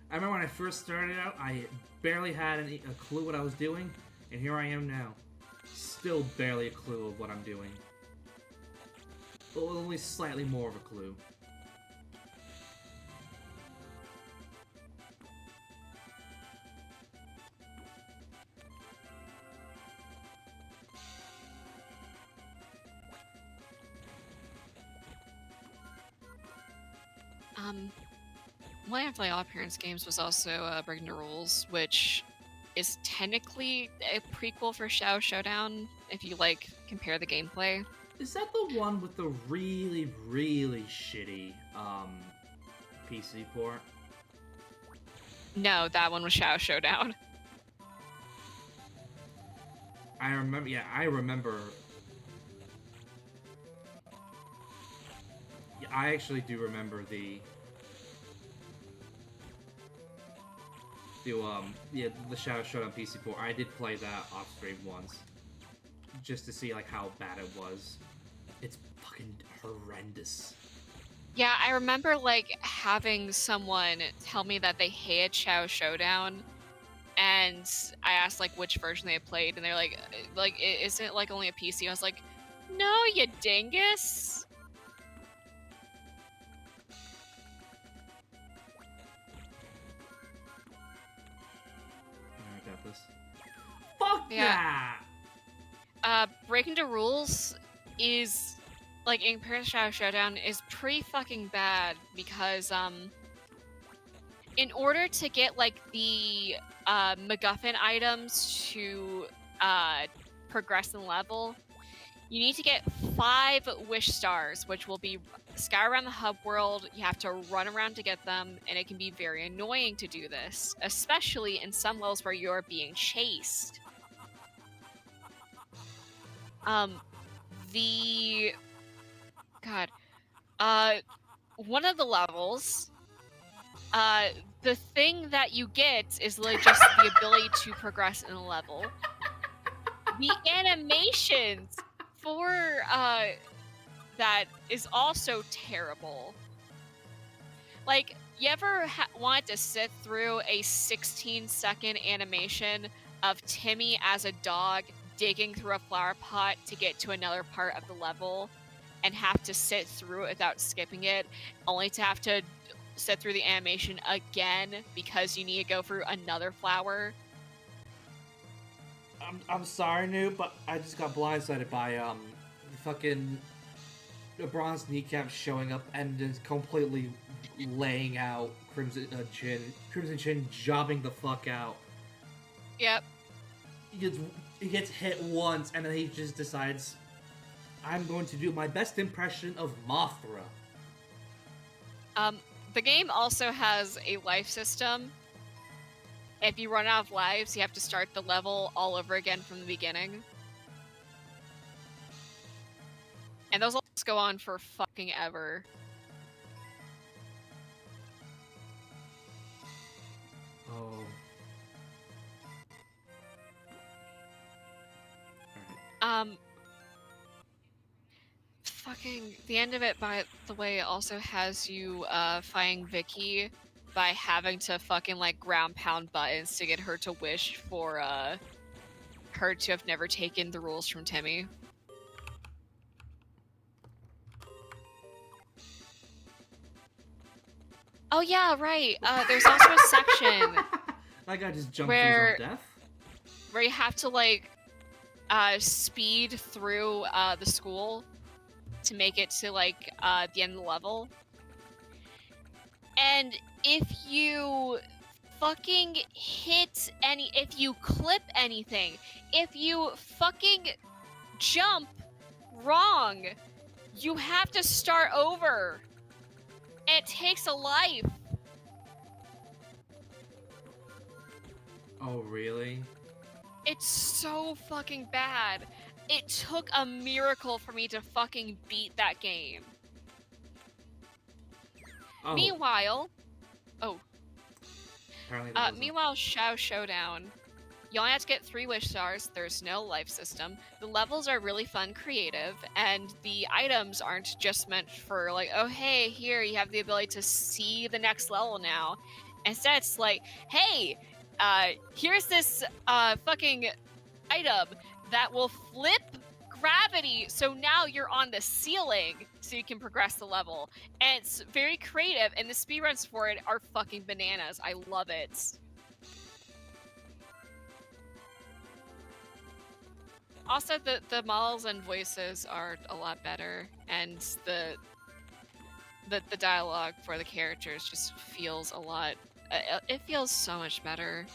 I remember when I first started out, I barely had a clue what I was doing, and here I am now. Still barely a clue of what I'm doing. But only slightly more of a clue. One of my OddParents games was also Breaking the Rules, which is technically a prequel for Showdown, if you, like, compare the gameplay. Is that the one with the really, really shitty, PC port? No, that one was Showdown. I remember, yeah, I remember. Yeah, I actually do remember the Showdown PC port. I did play that off stream once, just to see, like, how bad it was. It's fucking horrendous. Yeah, I remember, like, having someone tell me that they hated Showdown, and I asked, like, which version they had played, and they're like, isn't it, like, only a PC? I was like, no, you dingus! I got this. Fuck yeah! Breaking the Rules is, like, in comparison to Showdown, is pretty fucking bad, because, in order to get, like, the, MacGuffin items to, progress in level, you need to get 5 wish stars, which will be scattered around the hub world. You have to run around to get them, and it can be very annoying to do this, especially in some levels where you're being chased. One of the levels the thing that you get is like just the ability to progress in a level. The animations for that is also terrible. Like, you ever want to sit through a 16-second animation of Timmy as a dog digging through a flower pot to get to another part of the level and have to sit through it without skipping it, only to have to sit through the animation again because you need to go through another flower? I'm sorry, noob, but I just got blindsided by fucking LeBron's kneecap showing up and just completely laying out Crimson Chin jobbing the fuck out. Yep. He gets hit once and then he just decides, I'm going to do my best impression of Mothra. The game also has a life system. If you run out of lives, you have to start the level all over again from the beginning. And those levels go on for fucking ever. Oh. Fucking the end of it, by the way, also has you find Vicky by having to fucking like ground pound buttons to get her to wish for her to have never taken the rules from Timmy. Oh yeah, right. There's also a section That guy just jumped where to his own death? where you have to like speed through the school to make it to like the end of the level. And if you fucking hit if you clip anything, if you fucking jump wrong, you have to start over. It takes a life. Oh, really? It's so fucking bad. It took a miracle for me to fucking beat that game. Oh, Meanwhile, apparently that wasn't- meanwhile, Shao Showdown, you only have to get 3 wish stars. There's no life system. The levels are really fun, creative, and the items aren't just meant for like, oh hey, here you have the ability to see the next level now. Instead, it's like, hey, here's this fucking item that will flip gravity, so now you're on the ceiling, so you can progress the level. And it's very creative, and the speedruns for it are fucking bananas. I love it. Also, the models and voices are a lot better, and the dialogue for the characters just feels a lot. It feels so much better.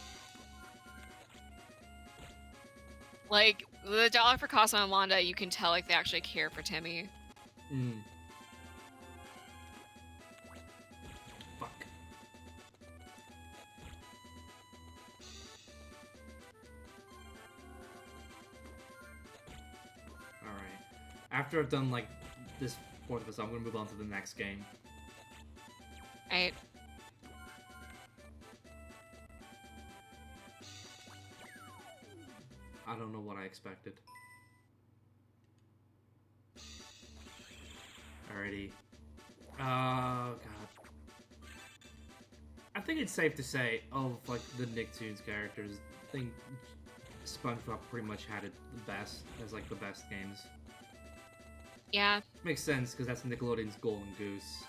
Like the dialogue for Cosmo and Wanda, you can tell like they actually care for Timmy. Fuck. Alright. After I've done like this part of this, I'm gonna move on to the next game. Right? I don't know what I expected. Alrighty. Oh god. I think it's safe to say, of like the Nicktoons characters, I think SpongeBob pretty much had it the best, as like the best games. Yeah. Makes sense, because that's Nickelodeon's Golden Goose.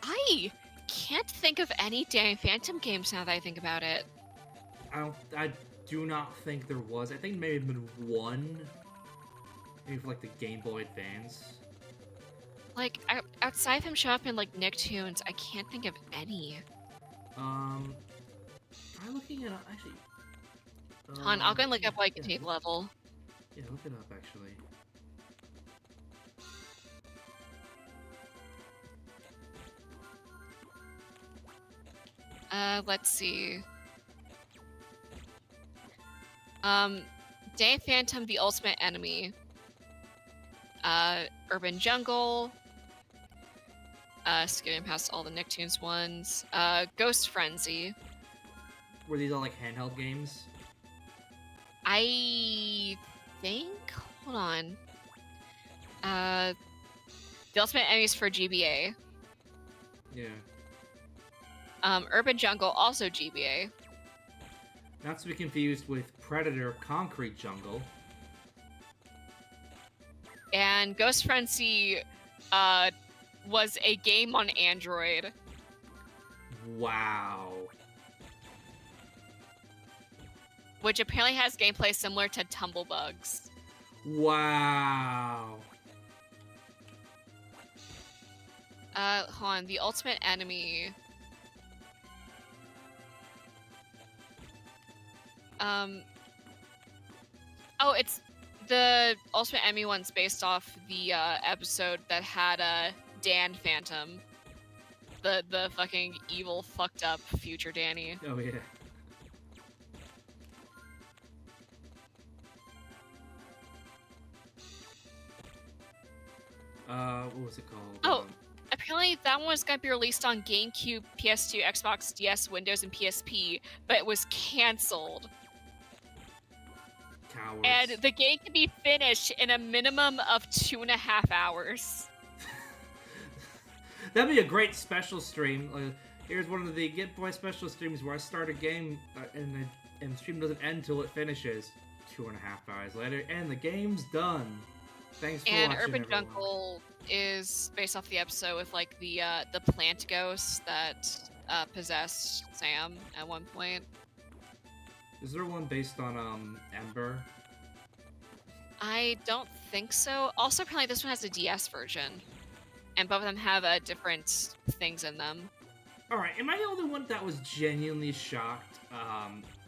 I can't think of any Danny Phantom games now that I think about it. I do not think there was. I think maybe been one. Maybe for like the Game Boy Advance. Like, outside of him showing up in like Nicktoons, I can't think of any. Try looking it up, actually. Hold on, I'll go and look up like tape level. Yeah, look it up actually. Let's see. Danny Phantom, the ultimate enemy. Urban Jungle. Skipping past all the Nicktoons ones. Ghost Frenzy. Were these all like handheld games? I think. Hold on. The Ultimate Enemies for GBA. Yeah. Urban Jungle, also GBA. Not to be confused with Predator Concrete Jungle. And Ghost Frenzy was a game on Android. Wow. Which apparently has gameplay similar to Tumblebugs. Wow. Hold on, the Ultimate Enemy. Oh, it's the Ultimate Enemy one's based off the episode that had Dan Phantom, the fucking evil, fucked up future Danny. Oh yeah. What was it called? Oh, apparently that one was gonna be released on GameCube, PS2, Xbox, DS, Windows, and PSP, but it was canceled. Cowards. And the game can be finished in a minimum of 2.5 hours. That'd be a great special stream. Here's one of the Get Boy special streams where I start a game and the stream doesn't end till it finishes. 2.5 hours later, and the game's done. Thanks for And watching, Urban everyone. Jungle is based off the episode with like the plant ghost that possessed Sam at one point. Is there one based on Ember? I don't think so. Also, apparently this one has a DS version, and both of them have different things in them. All right, am I the only one that was genuinely shocked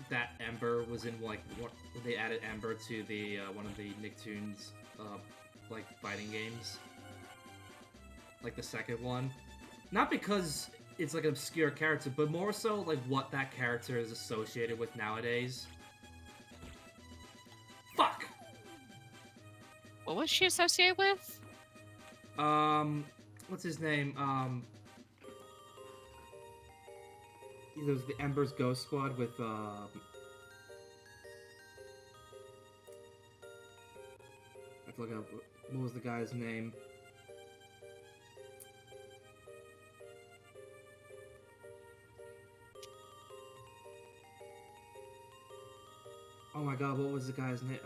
that Ember was in like what they added Ember to the one of the Nicktoons like fighting games, like the second one? Not because it's like an obscure character, but more so like what that character is associated with nowadays. Fuck. What was she associated with? What's his name? It was the Ember's Ghost Squad with I have to look up what was the guy's name. Oh my god, what was the guy's name?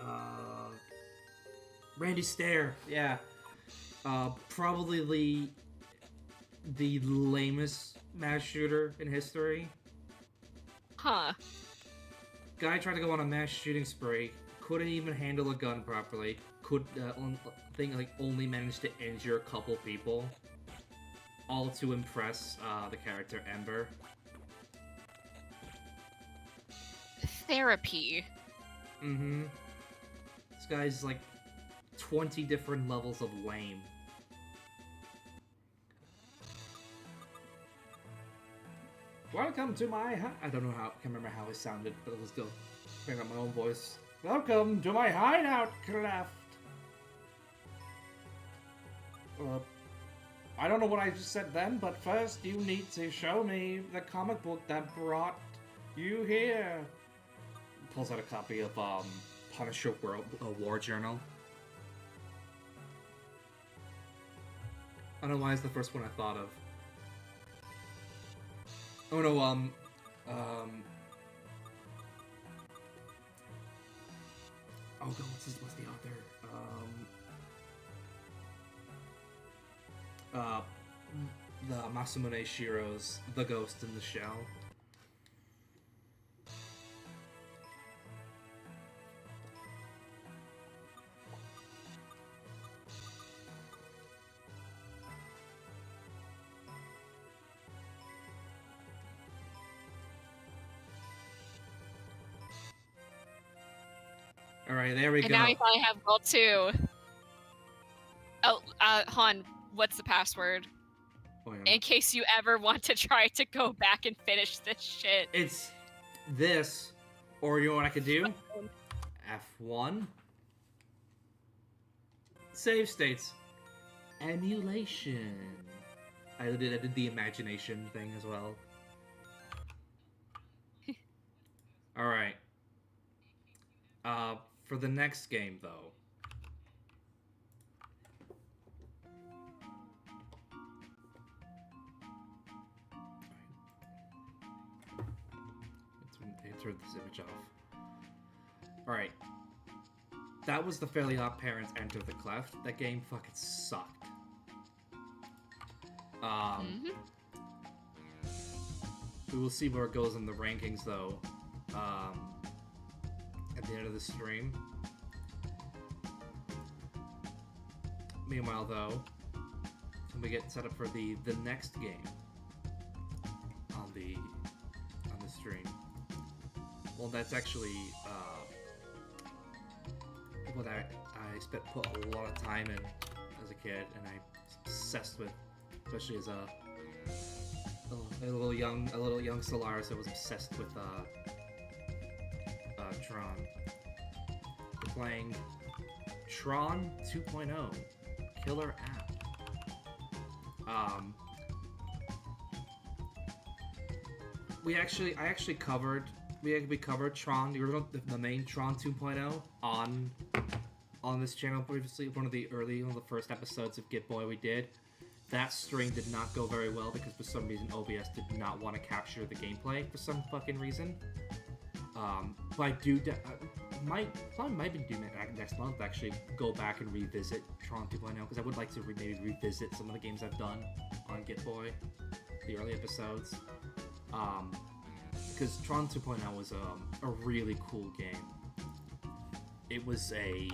Randy Stair, yeah. Probably the lamest mass shooter in history. Huh. Guy tried to go on a mass shooting spree, couldn't even handle a gun properly, only managed to injure a couple people, all to impress the character Ember. Therapy. Mm-hmm. This guy's like 20 different levels of lame. Welcome to my I don't know how, I can't remember how it sounded, but it was still bring up my own voice. Welcome to my hideout, Cleft. I don't know what I just said then, but first you need to show me the comic book that brought you here. Pulls out a copy of Punisher War Journal. I don't know why it's the first one I thought of. Oh no, oh god, what's the author? The Masamune Shiro's The Ghost in the Shell. Alright, there we And go. now we finally have World 2. Oh, Han, what's the password? Oh, yeah. In case you ever want to try to go back and finish this shit. It's this, or you know what I could do? F1. Save states. Emulation. I did the imagination thing as well. All right. For the next game though. Let's turn this image off. All right. That was the Fairly OddParents Enter the Cleft. That game fucking sucked. We will see where it goes in the rankings, though, at the end of the stream. Meanwhile, though, when we get set up for the next game on the stream, well, that's actually what I put a lot of time in as a kid, and I was obsessed with, especially as a little young Solaris. I was obsessed with Tron. We're playing Tron 2.0 Killer App. I actually covered Tron, the main Tron 2.0 on this channel previously. One of the first episodes of Get Boy we did. That stream did not go very well because for some reason OBS did not want to capture the gameplay for some fucking reason. But I might be doing it next month, actually go back and revisit Tron 2.0 because I would like to maybe revisit some of the games I've done on Get Boy, the early episodes. Because Tron 2.0 was a really cool game. It was a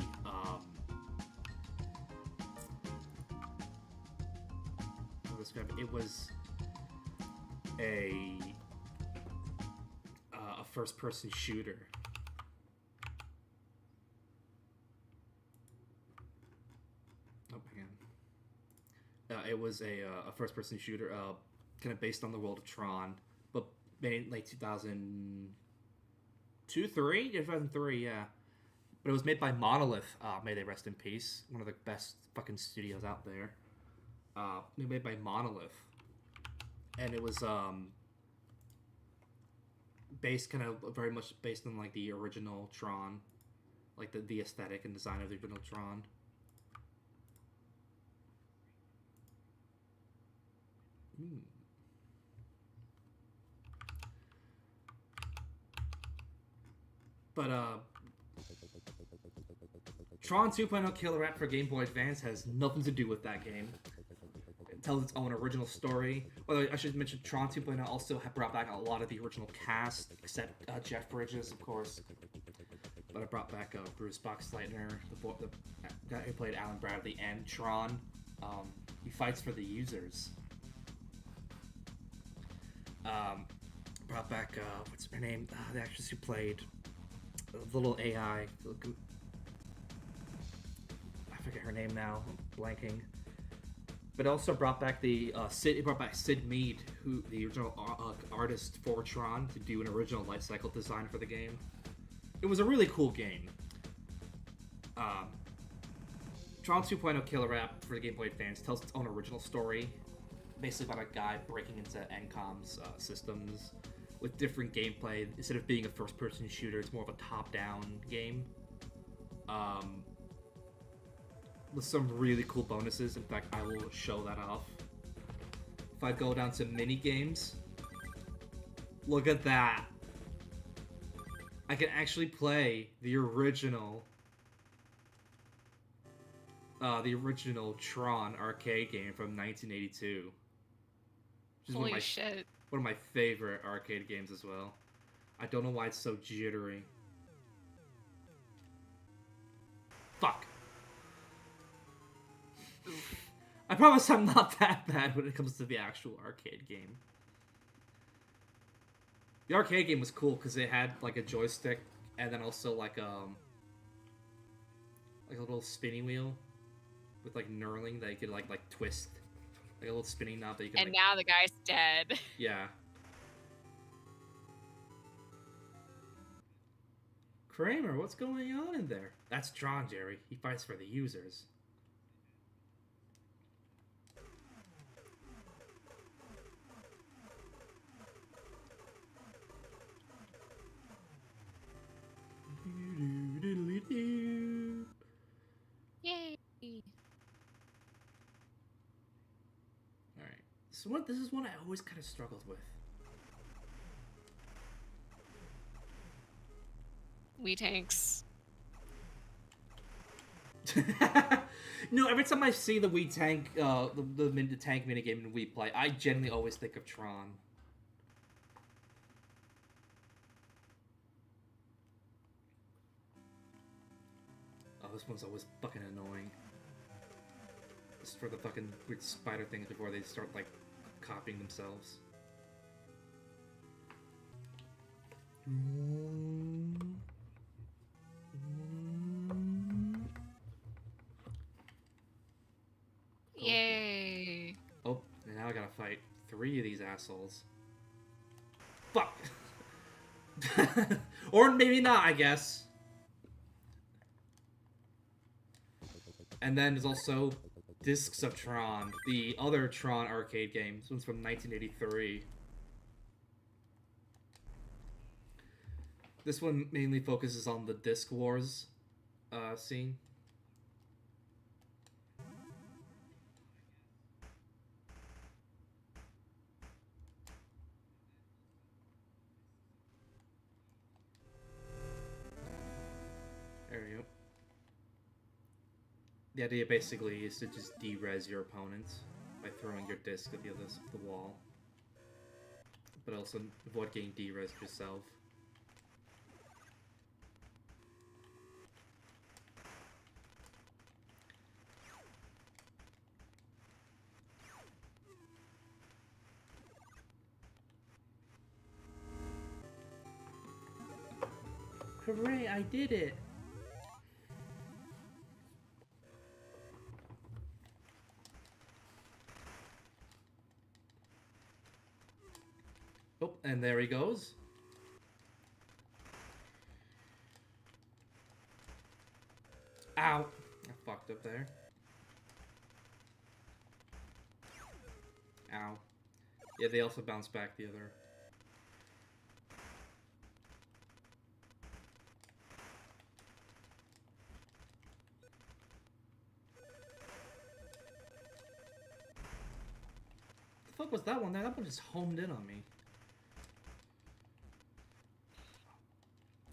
first-person shooter. Oh, hang on. It was a first-person shooter, kind of based on the world of Tron, but made in late 2003, yeah. But it was made by Monolith. May they rest in peace. One of the best fucking studios out there. Made by Monolith, and it was based very much based on like the original Tron, like the aesthetic and design of the original Tron. But Tron 2.0 Killer App for Game Boy Advance has nothing to do with that game. It tells its own original story. Although I should mention, Tron 2.0 also brought back a lot of the original cast, except Jeff Bridges, of course. But I brought back Bruce Boxleitner, the guy who played Alan Bradley, and Tron. He fights for the users. Brought back, what's her name? The actress who played the little AI. I forget her name now. I'm blanking. But also brought back Sid Mead, who the original artist for Tron, to do an original life cycle design for the game. It was a really cool game. Tron 2.0 Killer App for the Game Boy Advance tells its own original story, basically about a guy breaking into NCOM's systems with different gameplay. Instead of being a first-person shooter, it's more of a top-down game. With some really cool bonuses. In fact, I will show that off. If I go down to mini games, look at that. I can actually play the original Tron arcade game from 1982. Which is Holy shit. One of my favorite arcade games as well. I don't know why it's so jittery. Fuck. I promise I'm not that bad when it comes to the actual arcade game. The arcade game was cool because it had like a joystick and then also like a little spinning wheel with like knurling that you could like twist, like a little spinning knob that you could. And now the guy's dead. Yeah. Kramer, what's going on in there? That's Tron, Jerry. He fights for the users. Doodly-doo. Yay! Alright. So this is one I always kind of struggled with. Wee tanks. No, every time I see the Wii tank, the tank minigame in Wii Play, I generally always think of Tron. Oh, this one's always fucking annoying. Just for the fucking weird spider things before they start, like, copying themselves. Yay! Oh, and now I gotta fight 3 of these assholes. Fuck! Or maybe not, I guess. And then there's also Discs of Tron, the other Tron arcade game. This one's from 1983. This one mainly focuses on the Disc Wars scene. There we go. The idea basically is to just de-res your opponents by throwing your disc at the other side of the wall. But also avoid getting de-res yourself. Hooray, I did it! Oh, and there he goes. Ow! I fucked up there. Ow. Yeah, they also bounce back the other. The fuck was that one? That one just homed in on me.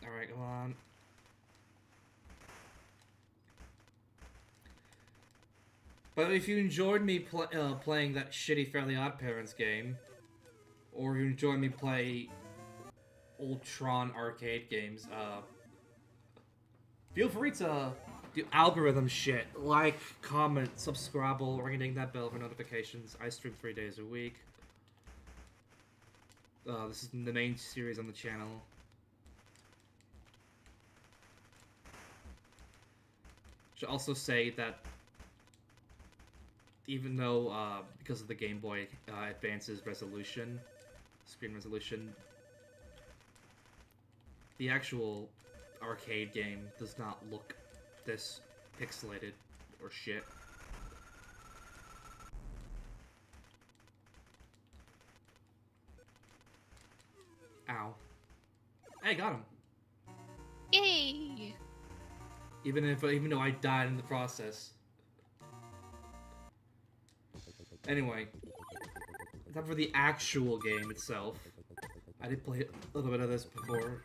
Alright, come on. But if you enjoyed me playing that shitty Fairly OddParents game, or you enjoyed me play old Tron arcade games, feel free to do algorithm shit. Like, comment, subscribe, ring that bell for notifications. I stream 3 days a week. This is the main series on the channel. Should also say that even though, because of the Game Boy Advance's resolution, screen resolution, the actual arcade game does not look this pixelated or shit. Ow. I got him. Yay! Even though I died in the process. Anyway, time for the actual game itself. I did play a little bit of this before.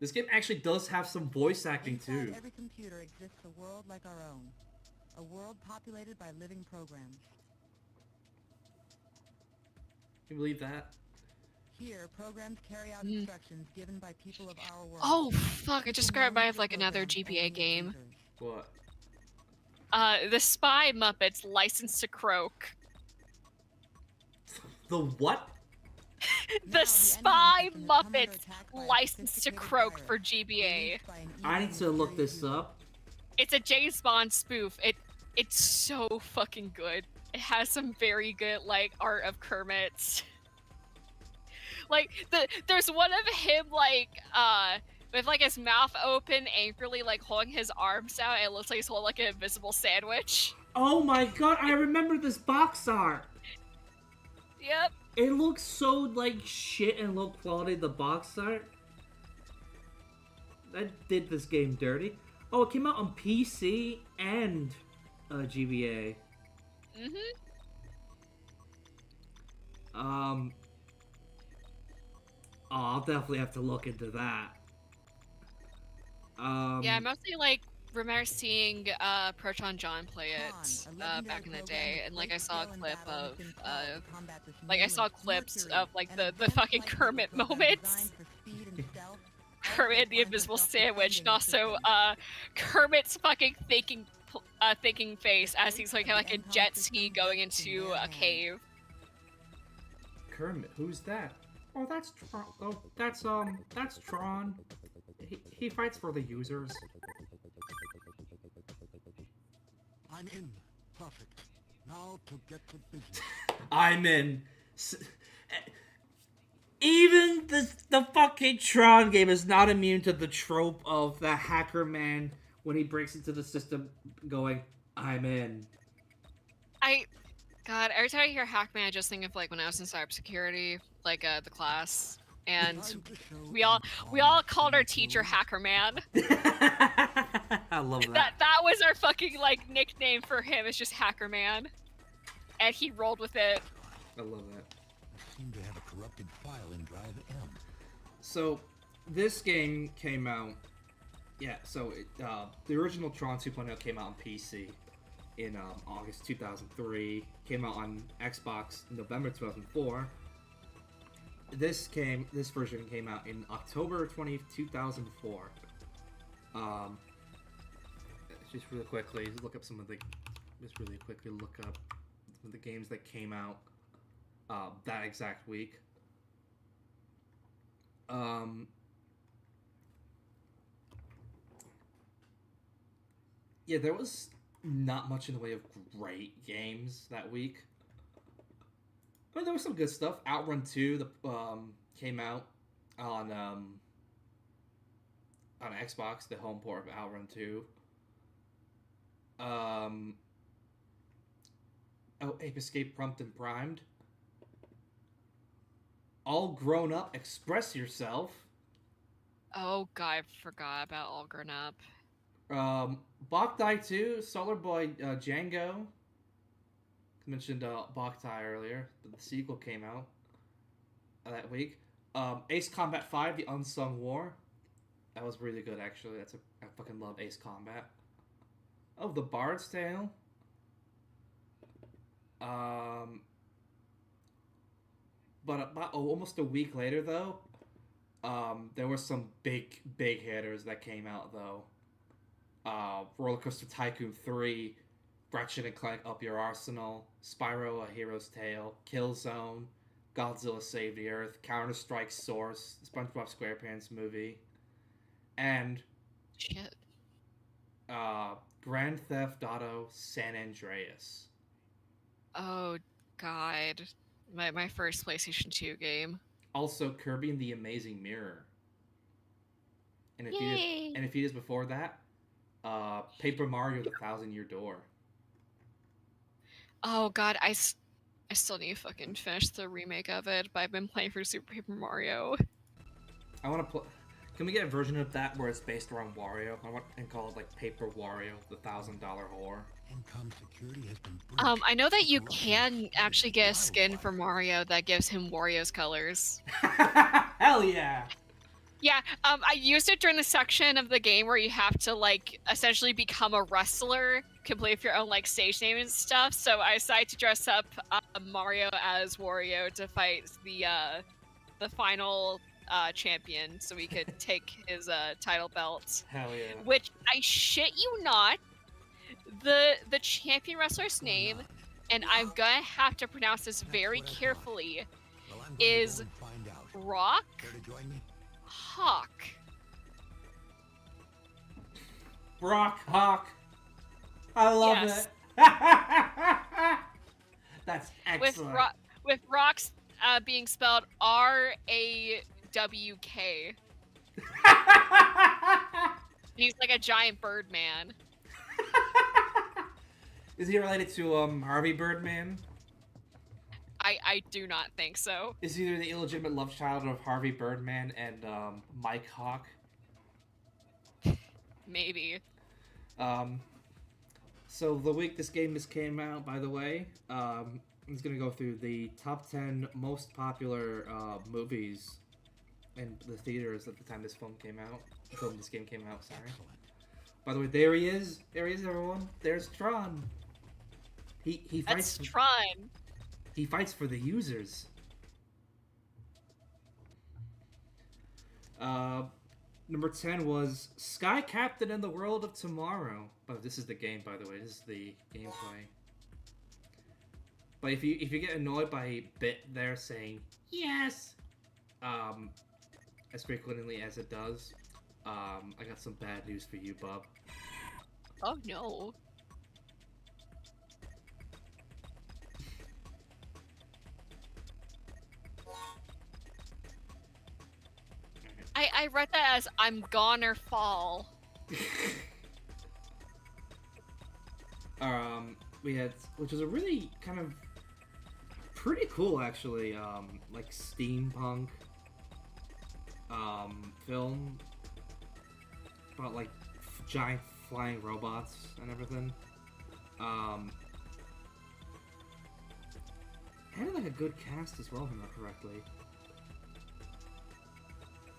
This game actually does have some voice acting too. Inside every computer exists a world like our own. A world populated by living programs. Can you believe that? Here, programs carry out instructions given by people of our world. Oh fuck! I just grabbed my like another GBA game. What? The Spy Muppets licensed to croak. The what? The Spy Muppets licensed to croak for GBA. I need to look this up. It's a James Bond spoof. It's so fucking good. It has some very good like art of Kermit's. Like there's one of him like with like his mouth open, angrily like holding his arms out, and it looks like he's holding like an invisible sandwich. Oh my god, I remember this box art! Yep. It looks so like shit and low quality, the box art. That did this game dirty. Oh, it came out on PC and GBA. Oh, I'll definitely have to look into that. Yeah, I mostly like remember seeing Proton John play it back in the day, and like I saw a clip of like I saw clips of like the fucking Kermit moments. Kermit the Invisible Sandwich, and also Kermit's fucking thinking face as he's like a jet ski going into a cave. Kermit, who's that? Oh, that's Tron. Oh, that's Tron. He fights for the users. I'm in. Perfect. Now to get to business. I'm in. Even the fucking Tron game is not immune to the trope of the hacker man when he breaks into the system going, I'm in. God, every time I hear Hackman, I just think of like when I was in cybersecurity, like the class, and we all called our teacher Hacker Man. I love that. That was our fucking like nickname for him. It's just Hacker Man, and he rolled with it. I love that. I seem to have a corrupted file in Drive M. So, this game came out. Yeah. So the original Tron 2.0 came out on PC in August 2003. Came out on Xbox in November 2004. This version came out in October 20th, 2004. Just really quickly look up some of the games that came out that exact week. Yeah, there was not much in the way of great games that week. But there was some good stuff. Outrun 2 came out on Xbox, the home port of Outrun 2. Ape Escape Prompt and Primed. All Grown Up, Express Yourself. Oh god, I forgot about All Grown Up. Boktai 2, Solar Boy Django. Mentioned Boktai earlier. The sequel came out that week. Ace Combat 5, The Unsung War. That was really good, actually. I fucking love Ace Combat. Oh, The Bard's Tale. But about almost a week later, though, there were some big hitters that came out, though. Roller Coaster Tycoon 3, Ratchet and Clank Up Your Arsenal, Spyro A Hero's Tale, Killzone, Godzilla Save the Earth, Counter-Strike Source, SpongeBob SquarePants movie, and Shit. Grand Theft Auto San Andreas. Oh god. My first PlayStation 2 game. Also, Kirby and the Amazing Mirror. And a few days before that, Paper Mario: The Thousand-Year Door. Oh god, I still need to fucking finish the remake of it, but I've been playing for Super Paper Mario. I want to play. Can we get a version of that where it's based around Wario? And call it like Paper Wario: The $1,000 Whore. Income security has been I know that you can actually get a skin for Mario that gives him Wario's colors. Hell yeah! Yeah, I used it during the section of the game where you have to like essentially become a wrestler, complete with your own like stage name and stuff. So I decided to dress up Mario as Wario to fight the final champion, so we could take his title belt. Hell yeah! Which I shit you not, the champion wrestler's name, and I'm gonna have to pronounce this very carefully, is Rock Hawk. Brock Hawk. I love Yes. it. That's excellent. With Rock's being spelled RAWK. He's like a giant bird man. Is he related to Harvey Birdman? I do not think so. Is either the illegitimate love child of Harvey Birdman and Mike Hawk. Maybe. So the week this game came out, by the way, I'm just gonna go through the top 10 most popular movies in the theaters at the time this game came out. Sorry. By the way, there he is. There he is, everyone. There's Tron. He fights. That's Tron. He fights for the users. Number 10 was Sky Captain in the World of Tomorrow. Oh, this is the game, by the way. This is the gameplay. But if you get annoyed by a bit there saying yes, as frequently as it does, I got some bad news for you, Bob. Oh no. I read that as I'm gonna fall. We had, which was a really kind of pretty cool actually, like steampunk film about like giant flying robots and everything. Had like a good cast as well, if I remember correctly.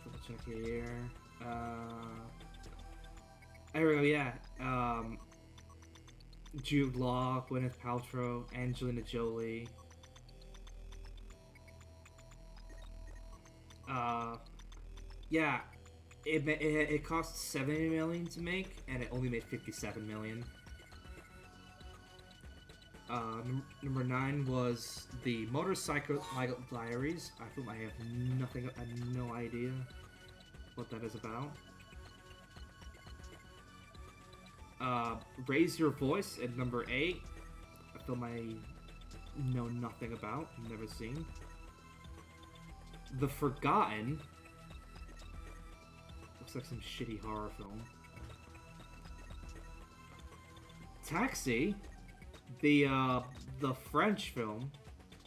Double check here. There we go. Yeah. Jude Law, Gwyneth Paltrow, Angelina Jolie. Yeah. It cost $70 million to make, and it only made $57 million. Number 9 was the Motorcycle Diaries. I have no idea what that is about. Raise Your Voice at number 8. A film I know nothing about, never seen. The Forgotten. Looks like some shitty horror film. Taxi. The French film.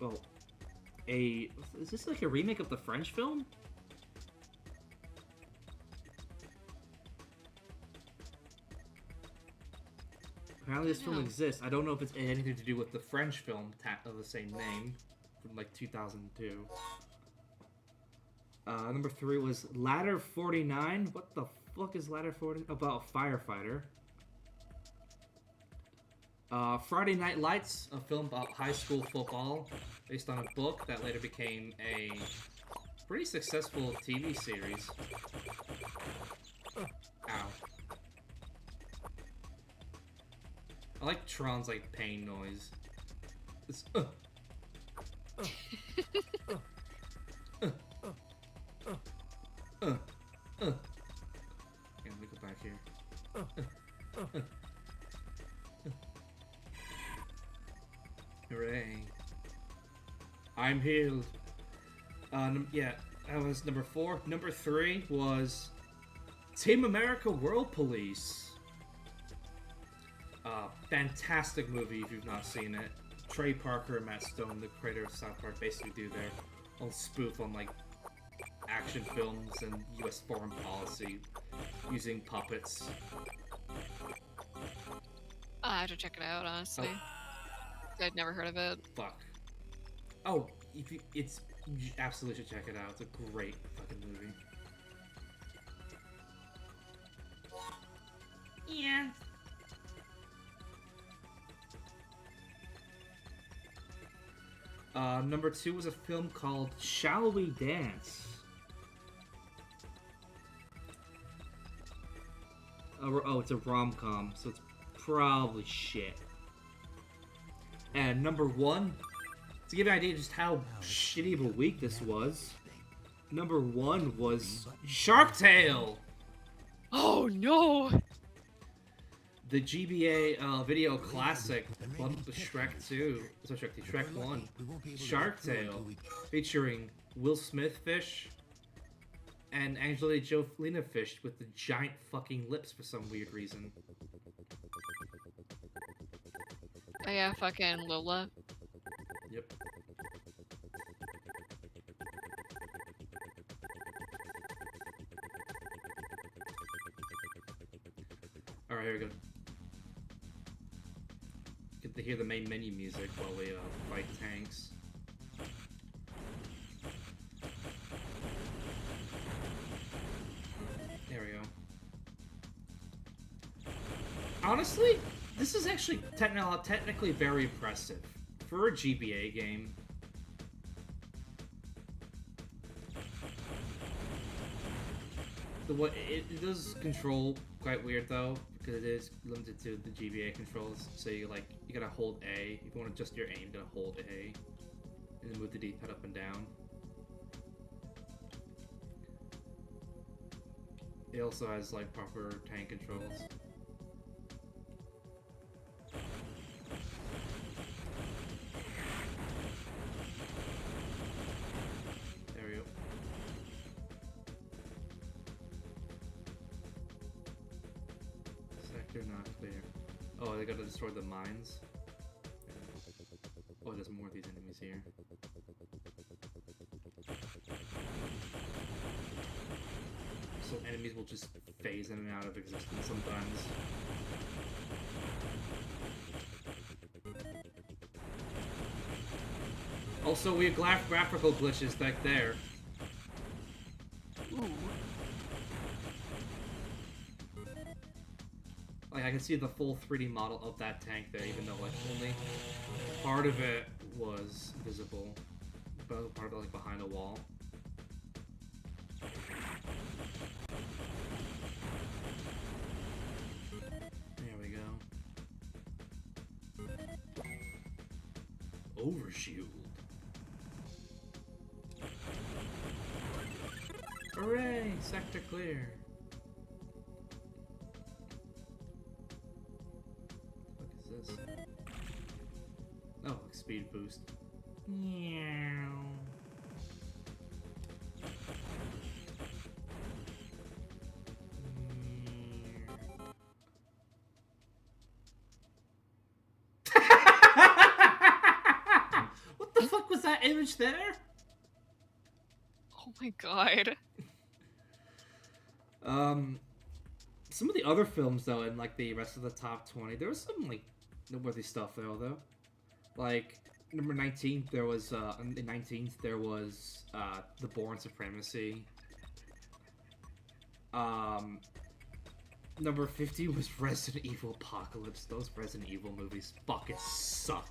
Well, is this like a remake of the French film? Apparently this film exists. I don't know if it's anything to do with the French film of the same name from like 2002. Number 3 was Ladder 49. What the fuck is Ladder 49? About a firefighter. Friday Night Lights, a film about high school football based on a book that later became a pretty successful TV series. Ow. I like Tron's like pain noise. It's Yeah, let me go back here. Hooray. I'm healed. Yeah, that was number 4. Number 3 was Team America World Police. Fantastic movie if you've not seen it. Trey Parker and Matt Stone, the creator of South Park, basically do their own spoof on like action films and US foreign policy using puppets. I have to check it out, honestly. I'd never heard of it. Fuck. Oh, you absolutely should check it out. It's a great fucking movie. Yeah. Number 2 was a film called Shall We Dance? Oh, it's a rom-com, so it's probably shit. And number 1, to give you an idea just how shitty of a week this was, number 1 was Shark Tale! Oh no! The GBA video classic bundled with Shrek 2, sorry, Shrek 1, Shark Tale, featuring Will Smith fish and Angelina Jolie fish with the giant fucking lips for some weird reason. Oh yeah, fucking Lola. Yep. Alright, here we go. Get to hear the main menu music while we fight tanks. There we go. Honestly, this is actually technically very impressive. For a GBA game, it does control quite weird though, because it is limited to the GBA controls. So you gotta hold A. If you want to adjust your aim, you gotta hold A, and then move the D-pad up and down. It also has like proper tank controls. There we go. Sector not clear. Oh, they gotta destroy the mines. Oh, there's more of these enemies here. So enemies will just phase in and out of existence sometimes. Also, we have graphical glitches back there. Ooh. Like, I can see the full 3D model of that tank there, even though, like, only part of it was visible. But part of it, like, behind a wall. There we go. Overshield. Hooray! Sector clear. What is this? Oh, speed boost. Meow. What the fuck was that image there? Oh my god. Some of the other films though, in like the rest of the top 20, there was some like noteworthy stuff there though. Like number 19, there was on the 19th there was The Bourne Supremacy. Number 50 was Resident Evil Apocalypse. Those Resident Evil movies fucking suck.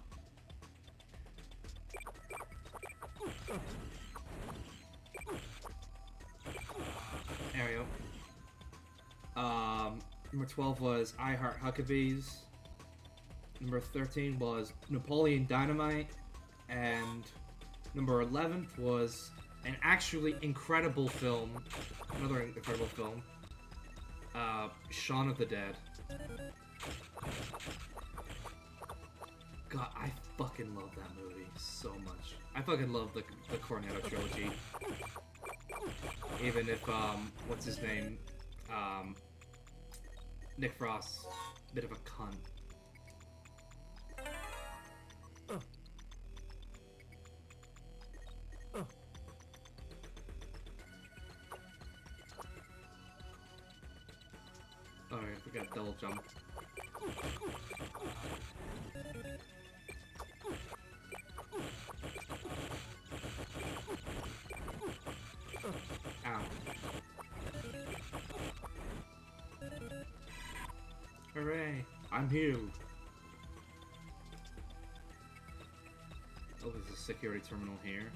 There we go. Number 12 was I Heart Huckabees. Number 13 was Napoleon Dynamite. And number 11th was an actually incredible film. Another incredible film. Shaun of the Dead. God, I fucking love that movie so much. I fucking love the Cornetto trilogy. Even if, what's his name? Nick Frost, bit of a cunt. Alright, we got double jump. Ow. Hooray! I'm healed! Oh, there's a security terminal here.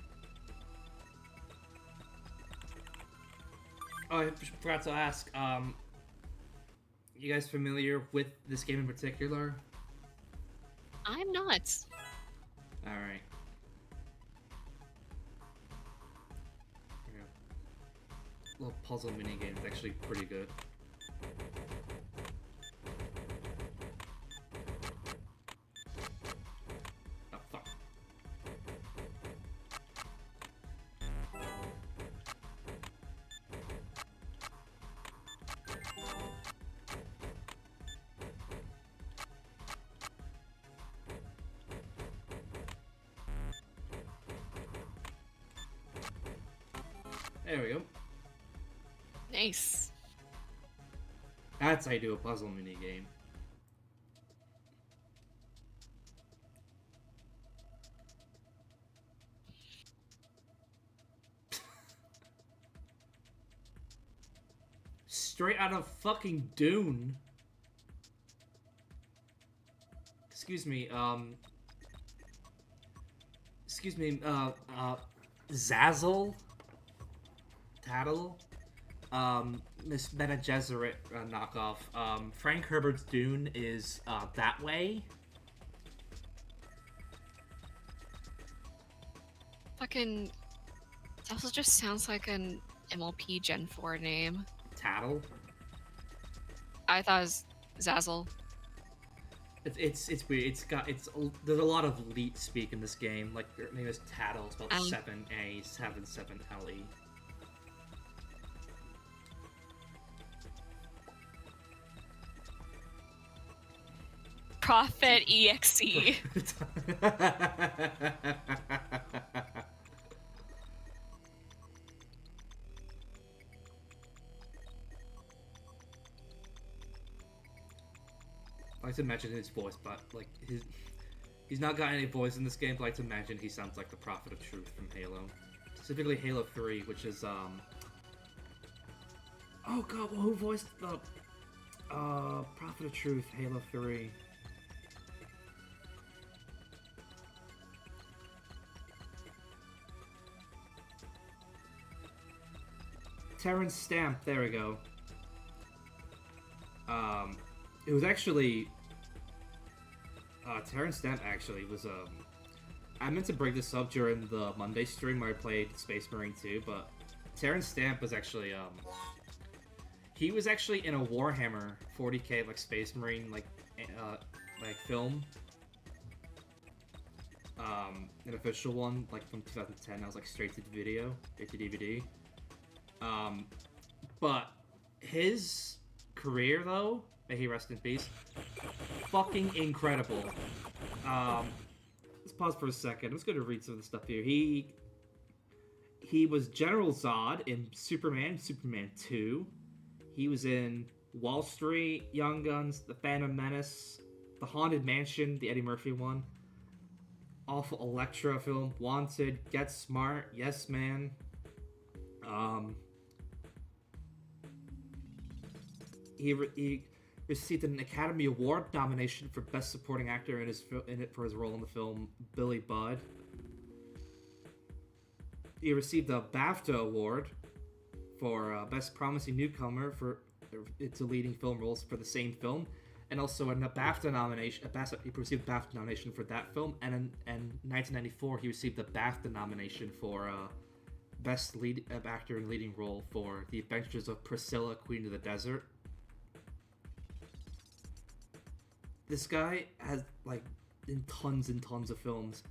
Oh, I forgot to ask, you guys familiar with this game in particular? I'm not. Alright. Little puzzle minigame is actually pretty good. Oh, fuck. There we go. Nice. That's how you do a puzzle minigame. Straight out of fucking Dune. Excuse me, Zazzle? Tattle? Miss Bene Gesserit knockoff. Frank Herbert's Dune is, that way. Fucking... It also just sounds like an MLP Gen 4 name. Tattle? I thought it was Zazzle. It's weird. There's a lot of leet speak in this game. Like, her name is Tattle, spelled 7A77LE. Prophet EXE. I like to imagine his voice, but like he's not got any voice in this game. But I like to imagine he sounds like the Prophet of Truth from Halo, specifically Halo 3, which is oh god, well, who voiced the Prophet of Truth, Halo 3? Terrence Stamp. There we go. It was actually Terrence Stamp actually was I meant to bring this up during the Monday stream where I played Space Marine 2, but Terrence Stamp was actually he was actually in a Warhammer 40k like Space Marine like film, an official one like from 2010. That was like straight to DVD. But his career though, may he rest in peace, fucking incredible. Let's pause for a second. I'm just going to read some of the stuff here. He was General Zod in Superman 2. He was in Wall Street, Young Guns, The Phantom Menace, The Haunted Mansion, the Eddie Murphy one, awful Elektra film, Wanted, Get Smart, Yes Man. He received an Academy Award nomination for Best Supporting Actor in it for his role in the film Billy Budd. He received a BAFTA Award for Best Promising Newcomer for its leading film roles for the same film, and also a BAFTA nomination. He received a BAFTA nomination for that film, and in 1994 he received the BAFTA nomination for Best Actor in Leading Role for The Adventures of Priscilla, Queen of the Desert. This guy has, like, in tons and tons of films.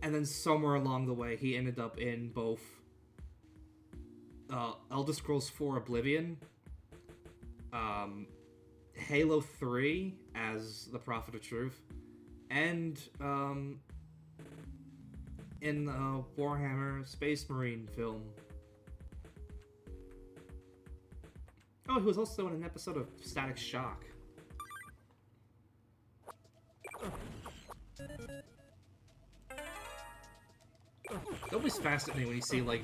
And then somewhere along the way, he ended up in both Elder Scrolls 4 Oblivion, Halo 3 as the Prophet of Truth, and in the Warhammer Space Marine film. Oh, he was also in an episode of Static Shock. It always fascinates me when you see, like,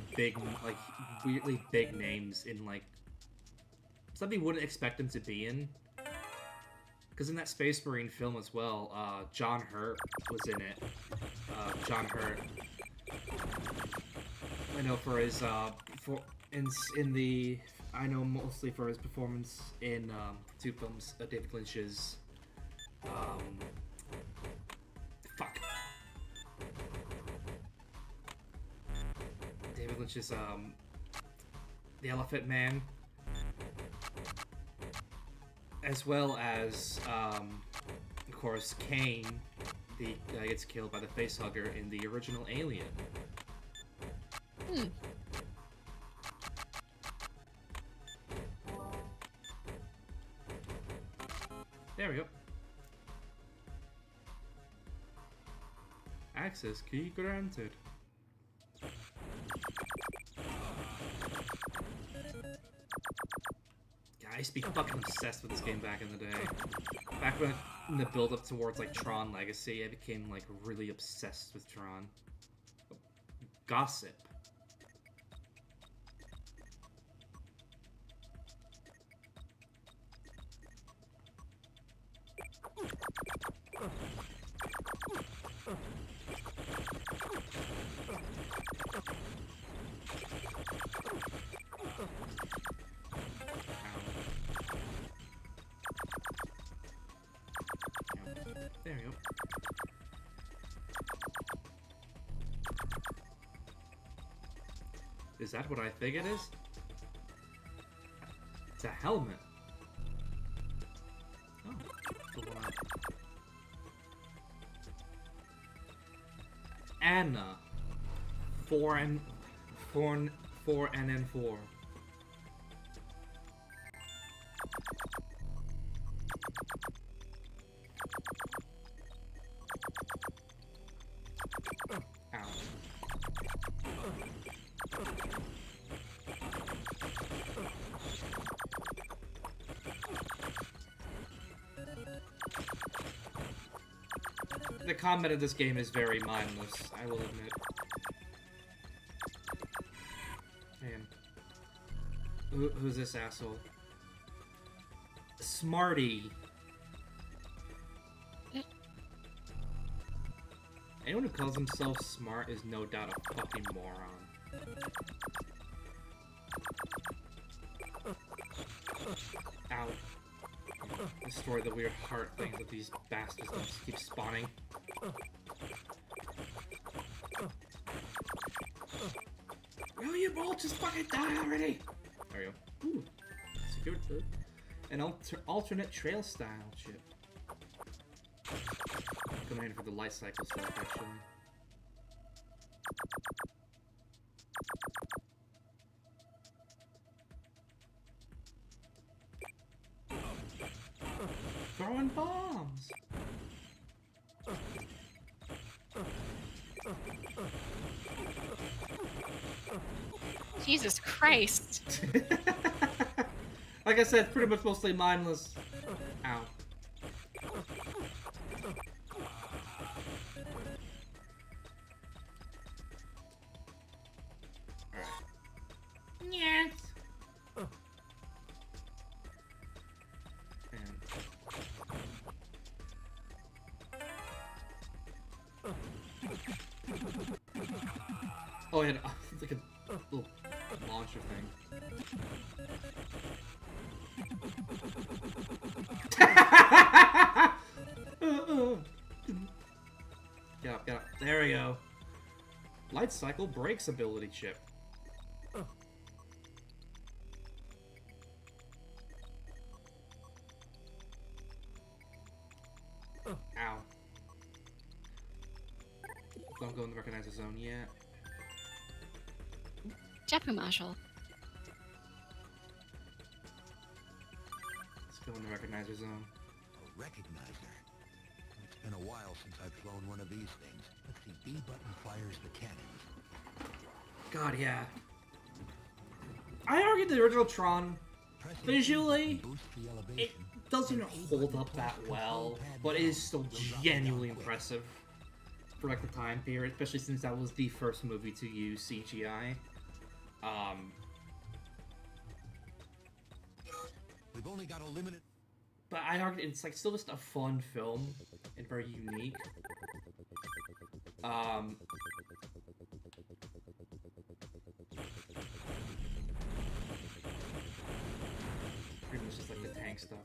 weirdly big names in, like, something you wouldn't expect them to be in. Because in that Space Marine film as well, John Hurt was in it. John Hurt. I know for his, I know mostly for his performance in two films, David Lynch's, David Lynch's, The Elephant Man, as well as, of course, Kane, the guy gets killed by the facehugger in the original Alien. There we go. Access key granted. I used to be fucking obsessed with this game back in the day. Back when in the build-up towards like Tron Legacy, I became like really obsessed with Tron. Gossip. There we go. Is that what I think it is? It's a helmet. Oh, the one Anna. 4NN4. Ow. The combat of this game is very mindless, I will admit. Man. Who's this asshole? Smarty. Anyone who calls himself smart is no doubt a fucking moron. Ow. Destroy the weird heart things that these bastards just keep spawning. Will you both just fucking die already? There we go. Ooh. Secured food. An alternate trail style ship. Coming in for the light cycle stuff, actually. Throwing bombs! Jesus Christ. Like I said, pretty much mostly mindless. Ow. Yes. Oh, yeah, it's like a little launcher thing. Get up. There we go. Light cycle brakes ability chip. Ow. Don't go in the recognizer zone yet. Japu Marshal. Let's go in the recognizer zone. A recognizer? It's been a while since I've flown one of these things. Let's see, B button fires the cannons. God, yeah. I argue the original Tron, visually, it doesn't hold up that well, but it is still genuinely impressive for like the time period, especially since that was the first movie to use CGI. We've only got a limited. But I argue it's like still just a fun film and very unique. Pretty much just like the tank stuff.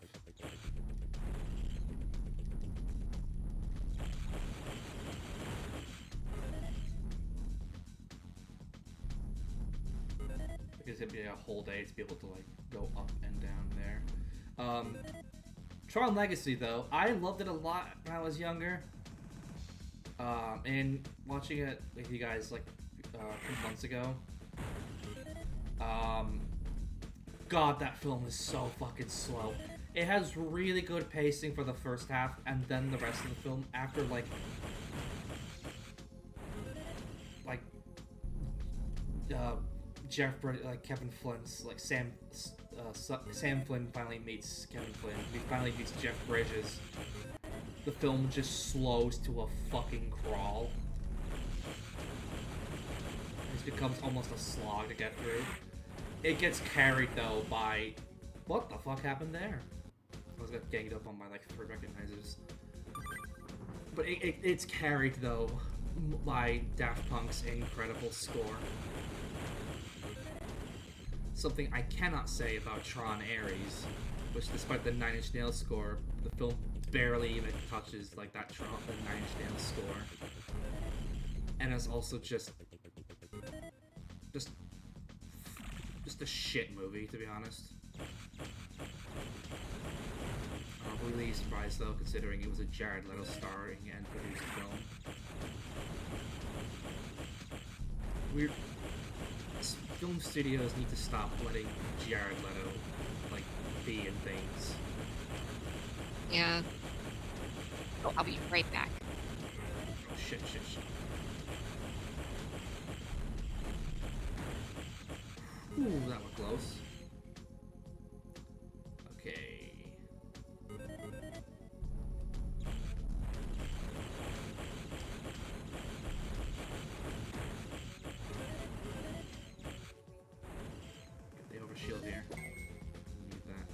Because it'd be a whole day to be able to like go up and down there. Tron Legacy though, I loved it a lot when I was younger. And watching it with you guys like a few months ago. God, that film is so fucking slow. It has really good pacing for the first half, and then the rest of the film after like Kevin Flint's like Sam Sam Flynn finally meets Kevin Flynn. He finally meets Jeff Bridges. The film just slows to a fucking crawl. It becomes almost a slog to get through. It gets carried though by... What the fuck happened there? I was got ganged up on by like 3 recognizers. But it's carried though by Daft Punk's incredible score. Something I cannot say about Tron Ares, which despite the 9 Inch Nails score, the film barely even touches like that the 9 Inch Nails score. And it's also just a shit movie, to be honest. I'm really surprised though, considering it was a Jared Leto starring and produced film. Weird. Film studios need to stop letting Jared Leto, like, be in things. Yeah. Oh, I'll be right back. Oh, shit. Ooh, that was close. Okay. Get the overshield here. Need that.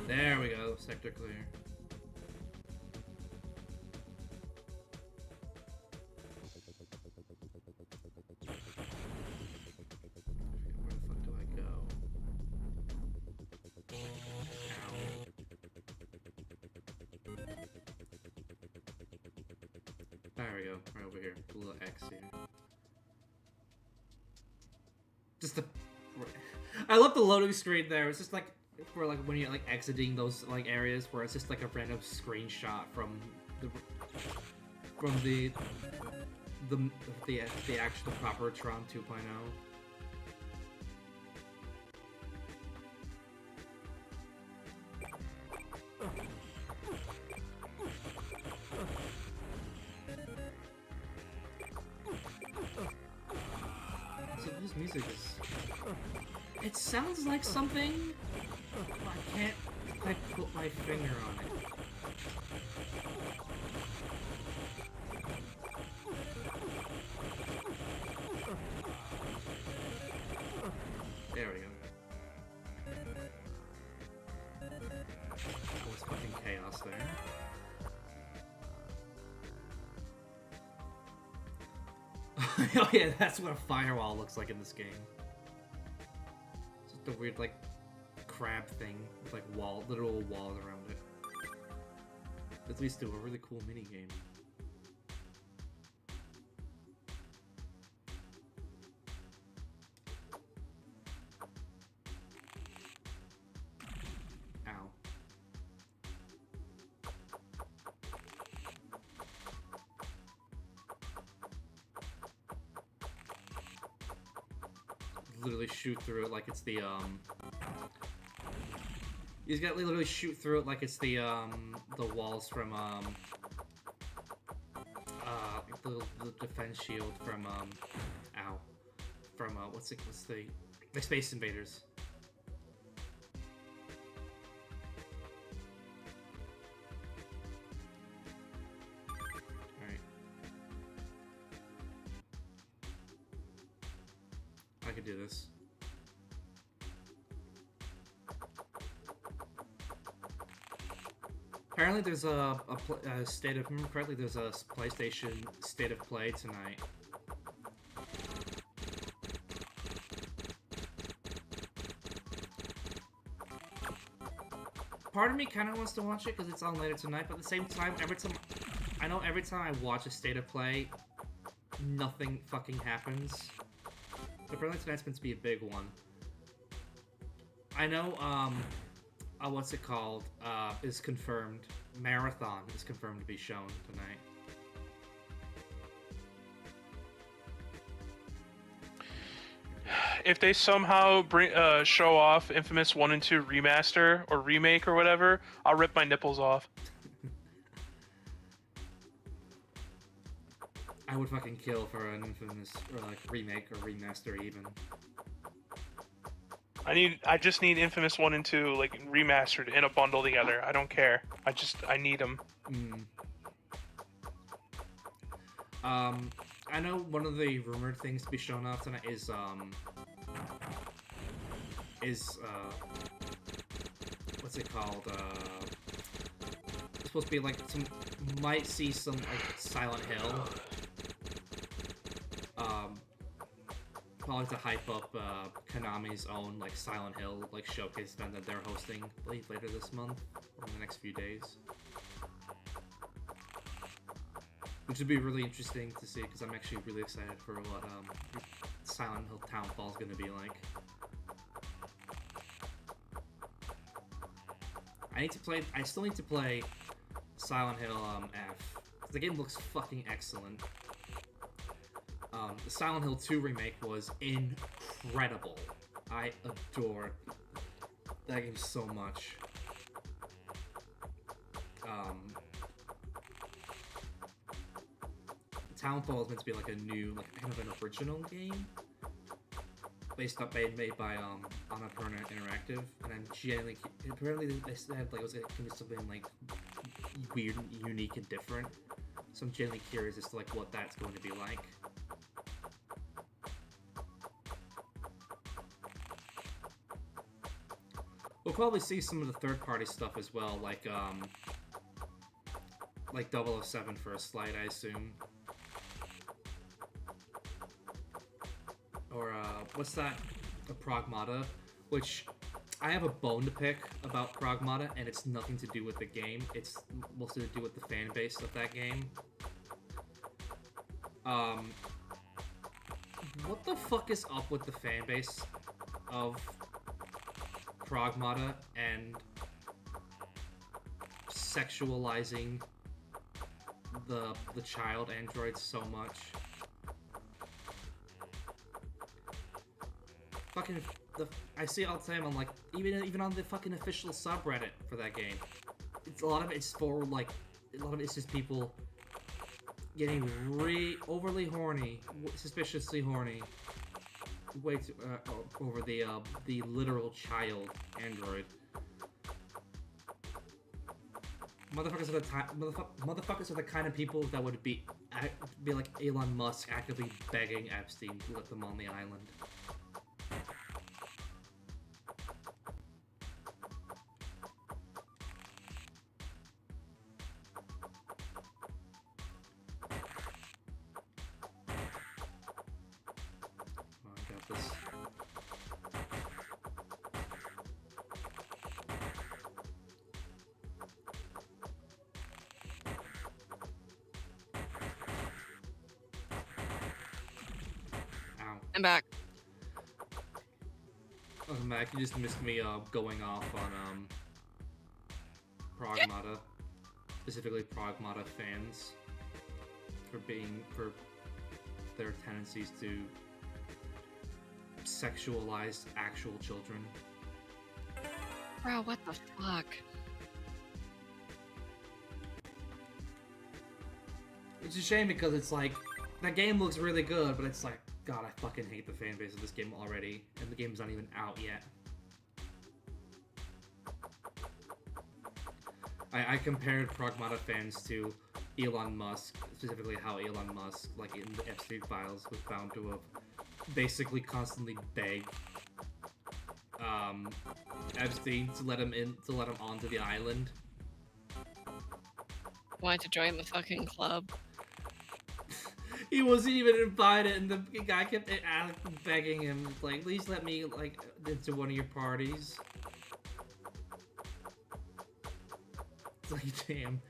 There we go. Sector clear. There we go, right over here. A little X here. Just the... I love the loading screen there. It's just like, for like when you're like exiting those like areas where it's just like a random screenshot from the actual proper Tron 2.0. This music is... It sounds like something, but I can't quite put my finger on it. There we go. That was fucking chaos there. Oh yeah, that's what a firewall looks like in this game. It's just a weird, like, crab thing with, like, literal walls around it. At least do a really cool mini game. Ow. Literally shoot through it like it's the he's got literally shoot through it like it's the walls from the defense shield from ow, from what's the Space Invaders. Alright, I could do this. Apparently there's a state of, remember correctly, there's a PlayStation State of Play tonight. Part of me kind of wants to watch it because it's on later tonight, but at the same time, every time I watch a State of Play, nothing fucking happens. But apparently tonight's meant to be a big one. I know, what's it called, is confirmed. Marathon is confirmed to be shown tonight. If they somehow show off Infamous 1 and 2 remaster or remake or whatever, I'll rip my nipples off. I would fucking kill for an Infamous or like remake or remaster even. I just need Infamous 1 and 2 like remastered in a bundle together. I don't care. I need them. I know one of the rumored things to be shown off tonight is what's it called? It's supposed to be like might see some like Silent Hill. Probably to hype up Konami's own like Silent Hill like showcase event that they're hosting, I believe later this month or in the next few days. Which would be really interesting to see because I'm actually really excited for what Silent Hill Townfall is going to be like. I still need to play Silent Hill F. The game looks fucking excellent. The Silent Hill 2 remake was incredible. I adore that game so much. Townfall is meant to be like a new, like kind of an original game, made by OddParents Interactive, and I'm genuinely apparently they said like it was gonna be something like weird, unique, and different. So I'm genuinely curious as to like what that's going to be like. We'll probably see some of the third-party stuff as well, like 007 First Light, I assume. Or, what's that? A Pragmata, which I have a bone to pick about Pragmata, and it's nothing to do with the game. It's mostly to do with the fan base of that game. What the fuck is up with the fan base of Pragmata and sexualizing the child android so much? Fucking I see it all the time on like even on the fucking official subreddit for that game. It's a lot of it's for like a lot of it's just people getting overly horny, suspiciously horny, way too, over the literal child android. Motherfuckers are the kind of people that would be like Elon Musk actively begging Epstein to let them on the island. I'm back. Welcome back. You just missed me going off on Pragmata, specifically Pragmata fans, for their tendencies to sexualize actual children. Bro, what the fuck? It's a shame because it's like that game looks really good, but it's like, God, I fucking hate the fan base of this game already, and the game's not even out yet. I compared Pragmata fans to Elon Musk, specifically how Elon Musk, like in the Epstein files, was found to have basically constantly begged Epstein to let him onto the island. Wanted to join the fucking club. He wasn't even invited, and the guy kept begging him, like, please let me, like, into one of your parties. It's like, damn.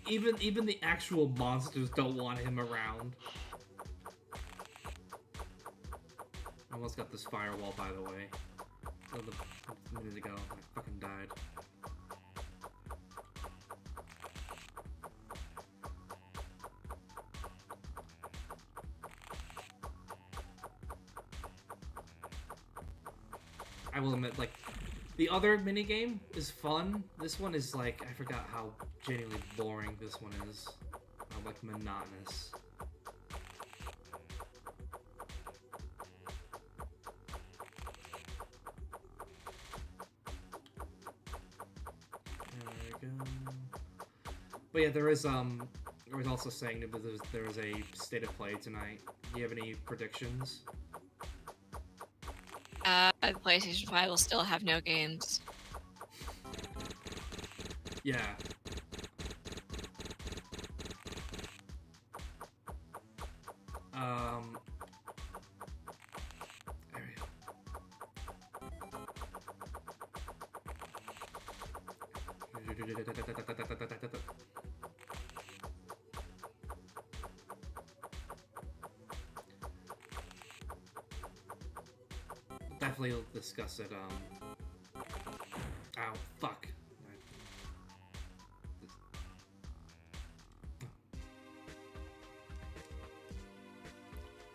Even the actual monsters don't want him around. I almost got this firewall, by the way. A minute ago, I fucking died. I will admit, like, the other minigame is fun. This one is, like, I forgot how genuinely boring this one is. How, like, monotonous. But yeah, there was also saying that there was a state of play tonight. Do you have any predictions? The PlayStation 5 will still have no games. Yeah. There we go. Definitely will discuss it, ow, fuck.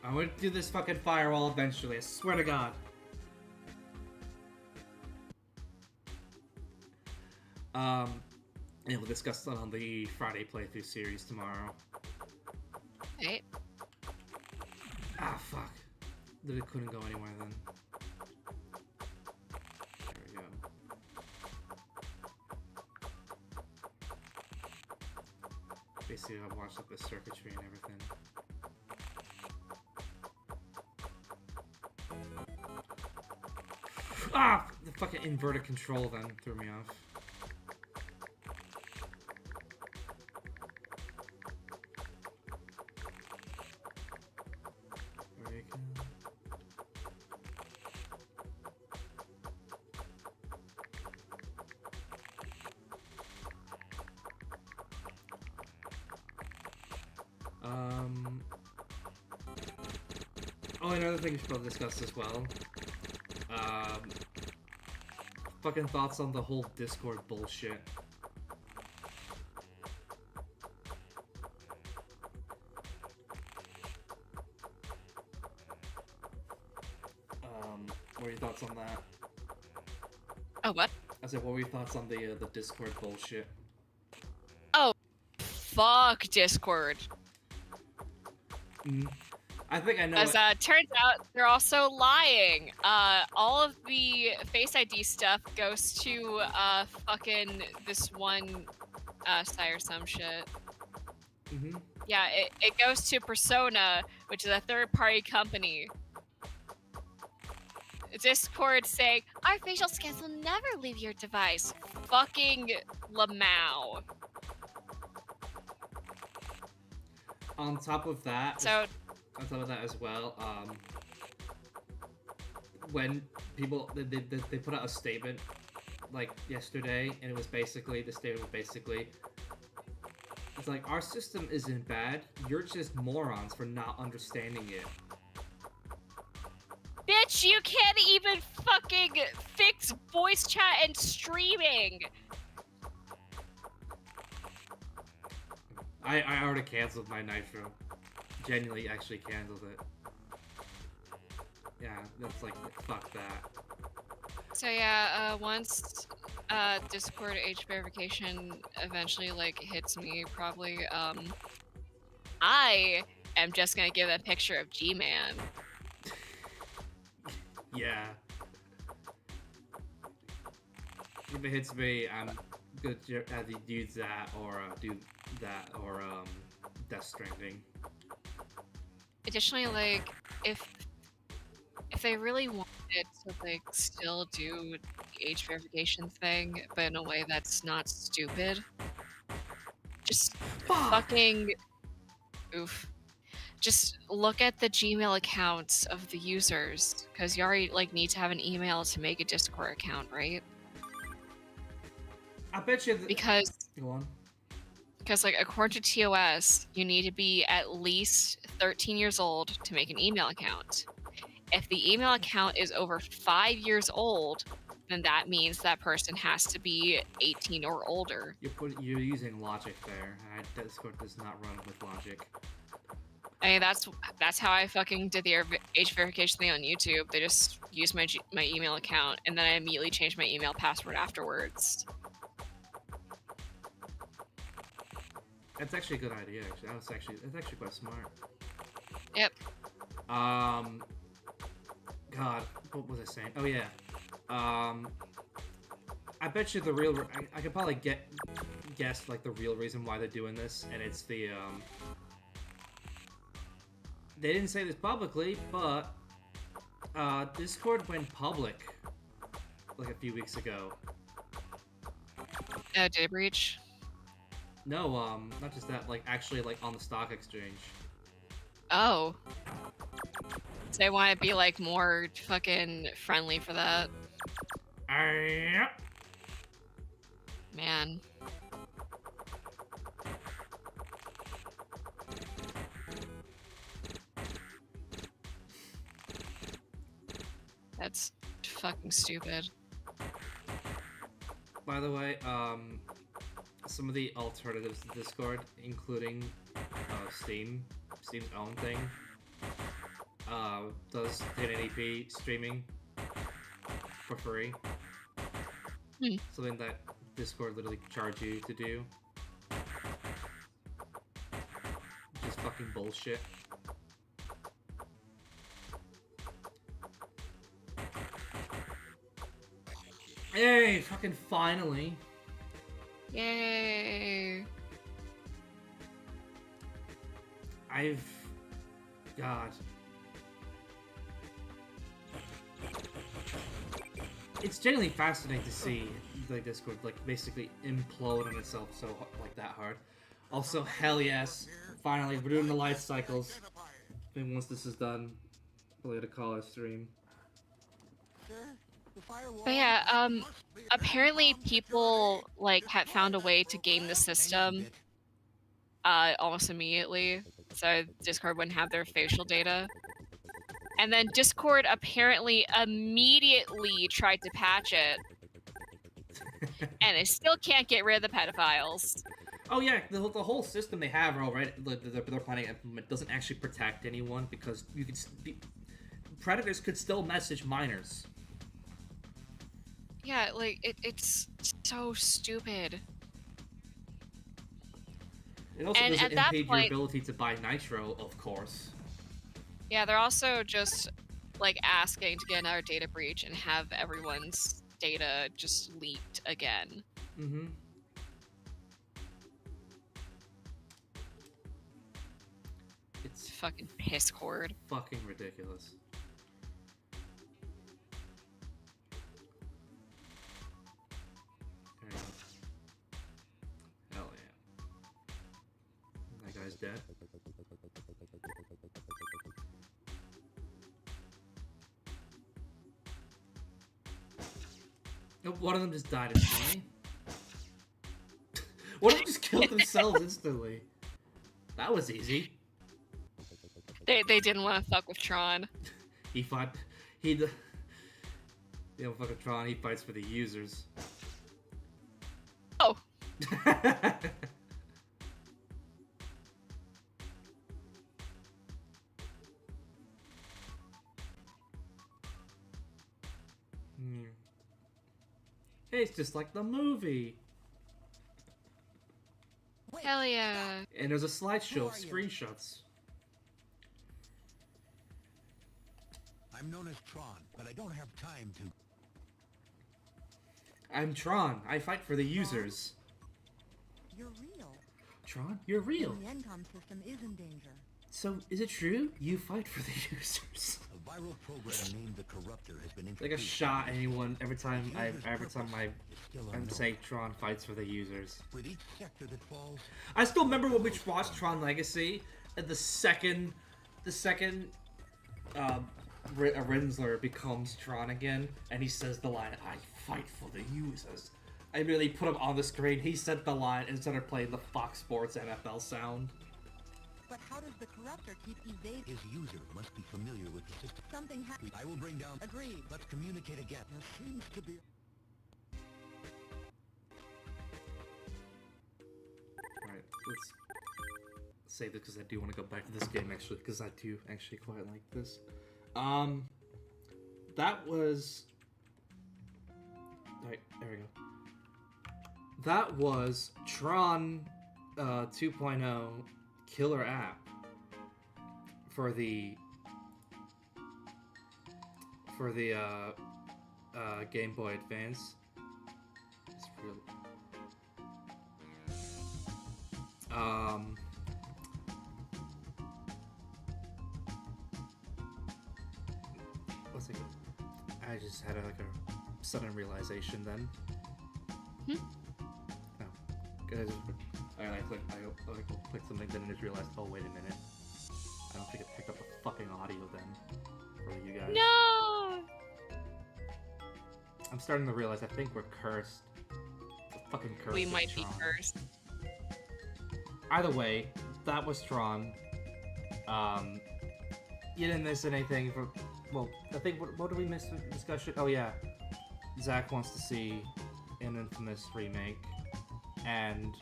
I'm gonna do this fucking firewall eventually, I swear to God. And we'll discuss that on the Friday playthrough series tomorrow. Right? Ah, fuck. That it couldn't go anywhere then. There we go. Basically, I've watched up the circuitry and everything. Ah! The fucking inverted control then threw me off. There we go. Oh, another thing we should probably discuss as well. Fucking thoughts on the whole Discord bullshit. What are your thoughts on that? Oh, what? I said, what were your thoughts on the Discord bullshit? Oh, fuck Discord. I think I know. As turns out, they're also lying. All of the Face ID stuff goes to fucking this one site or some shit. Yeah, it goes to Persona, which is a third-party company. Discord saying, our facial scans will never leave your device. Fucking Lamau. On top of that, So, on top of that as well, when people they put out a statement like yesterday, and it was basically the statement was basically, it's like, our system isn't bad, you're just morons for not understanding it. bitch, you can't even fucking fix voice chat and streaming. I already canceled my Nitro. Genuinely actually canceled it. Yeah, that's like, fuck that. So yeah, once Discord age verification eventually like hits me, probably I am just gonna give a picture of G-Man. Yeah. If it hits me, I'm gonna either do that or Death Stranding. Additionally, like if they really wanted to like still do the age verification thing, but in a way that's not stupid, just fucking just look at the Gmail accounts of the users, because you already like need to have an email to make a Discord account, right? I bet you because go on. Because like according to TOS, you need to be at least 13 years old to make an email account. If the email account is over 5 years old, then that means that person has to be 18 or older. You're using logic there. Discord does not run with logic. I mean, that's how I fucking did the age verification thing on YouTube. They just used my email account, and then I immediately changed my email password afterwards. That's actually a good idea. Actually, that's actually quite smart. Yep. God, what was I saying? Oh yeah. I bet you the real. I could probably get guessed like the real reason why they're doing this, and it's the they didn't say this publicly, but Discord went public like a few weeks ago. Data breach. No, not just that, like actually like on the stock exchange. Oh. So they want to be like more fucking friendly for that. Man. That's fucking stupid. By the way, some of the alternatives to Discord, including Steam's own thing, does 1080p streaming for free. Something that Discord literally charge you to do. Just fucking bullshit. Hey, fucking finally. Yay. God. It's genuinely fascinating to see the Discord like basically implode on itself so like that hard. Also, hell yes, finally we're doing the life cycles. And once this is done, we'll get a call or stream. But yeah, apparently people like had found a way to game the system almost immediately, so Discord wouldn't have their facial data. And then Discord apparently immediately tried to patch it, and they still can't get rid of the pedophiles. Oh yeah, the whole system they have already, they're planning to implement, doesn't actually protect anyone because you could predators could still message minors. Yeah, like it's so stupid. It also And doesn't at that impede point- your ability to buy nitro, of course. Yeah, they're also just like asking to get another data breach and have everyone's data just leaked again. Mm-hmm. It's fucking piss cord. Fucking ridiculous. There you go. Hell yeah. That guy's dead. Nope, one of them just died instantly. One of them just killed themselves instantly. That was easy. They didn't want to fuck with Tron. He fought. They don't fuck with Tron. He fights for the users. Oh. Hey, it's just like the movie. Hell yeah. And there's a slideshow of screenshots. I'm known as Tron, but I don't have time to... I'm Tron. I fight for the users. You're real. Tron, you're real. The Encom system is in danger. So, is it true? You fight for the users. A viral program named the Corruptor has been Like a introduced. shot at anyone every time I Still I'm unknown. saying Tron fights for the users. With each sector that falls, I still remember when we watched Tron Legacy, and the second Rinsler becomes Tron again, and he says the line, "I fight for the users." I really put him on the screen. He said the line and started playing the Fox Sports NFL sound. But how does the Corruptor keep evading? his user must be familiar with the system. Something happened. I will bring down... Agreed. Let's communicate again. There seems to be... Alright, let's save this because I do want to go back to this game actually, because I do actually quite like this. That was... Alright, there we go. That was TRON 2.0 killer app for the Game Boy Advance. It's really... Let's see. I just had like a sudden realization then. Oh, good. I clicked something, then I just realized. Oh wait a minute. I don't think it picked up the fucking audio then for you guys. No. I'm starting to realize I think we're cursed. It's a fucking curse. We with might be Tron. cursed. Either way, that was Tron. You didn't miss anything for. Well, I think what did we miss in the discussion? Oh yeah, Zach wants to see an Infamous remake, and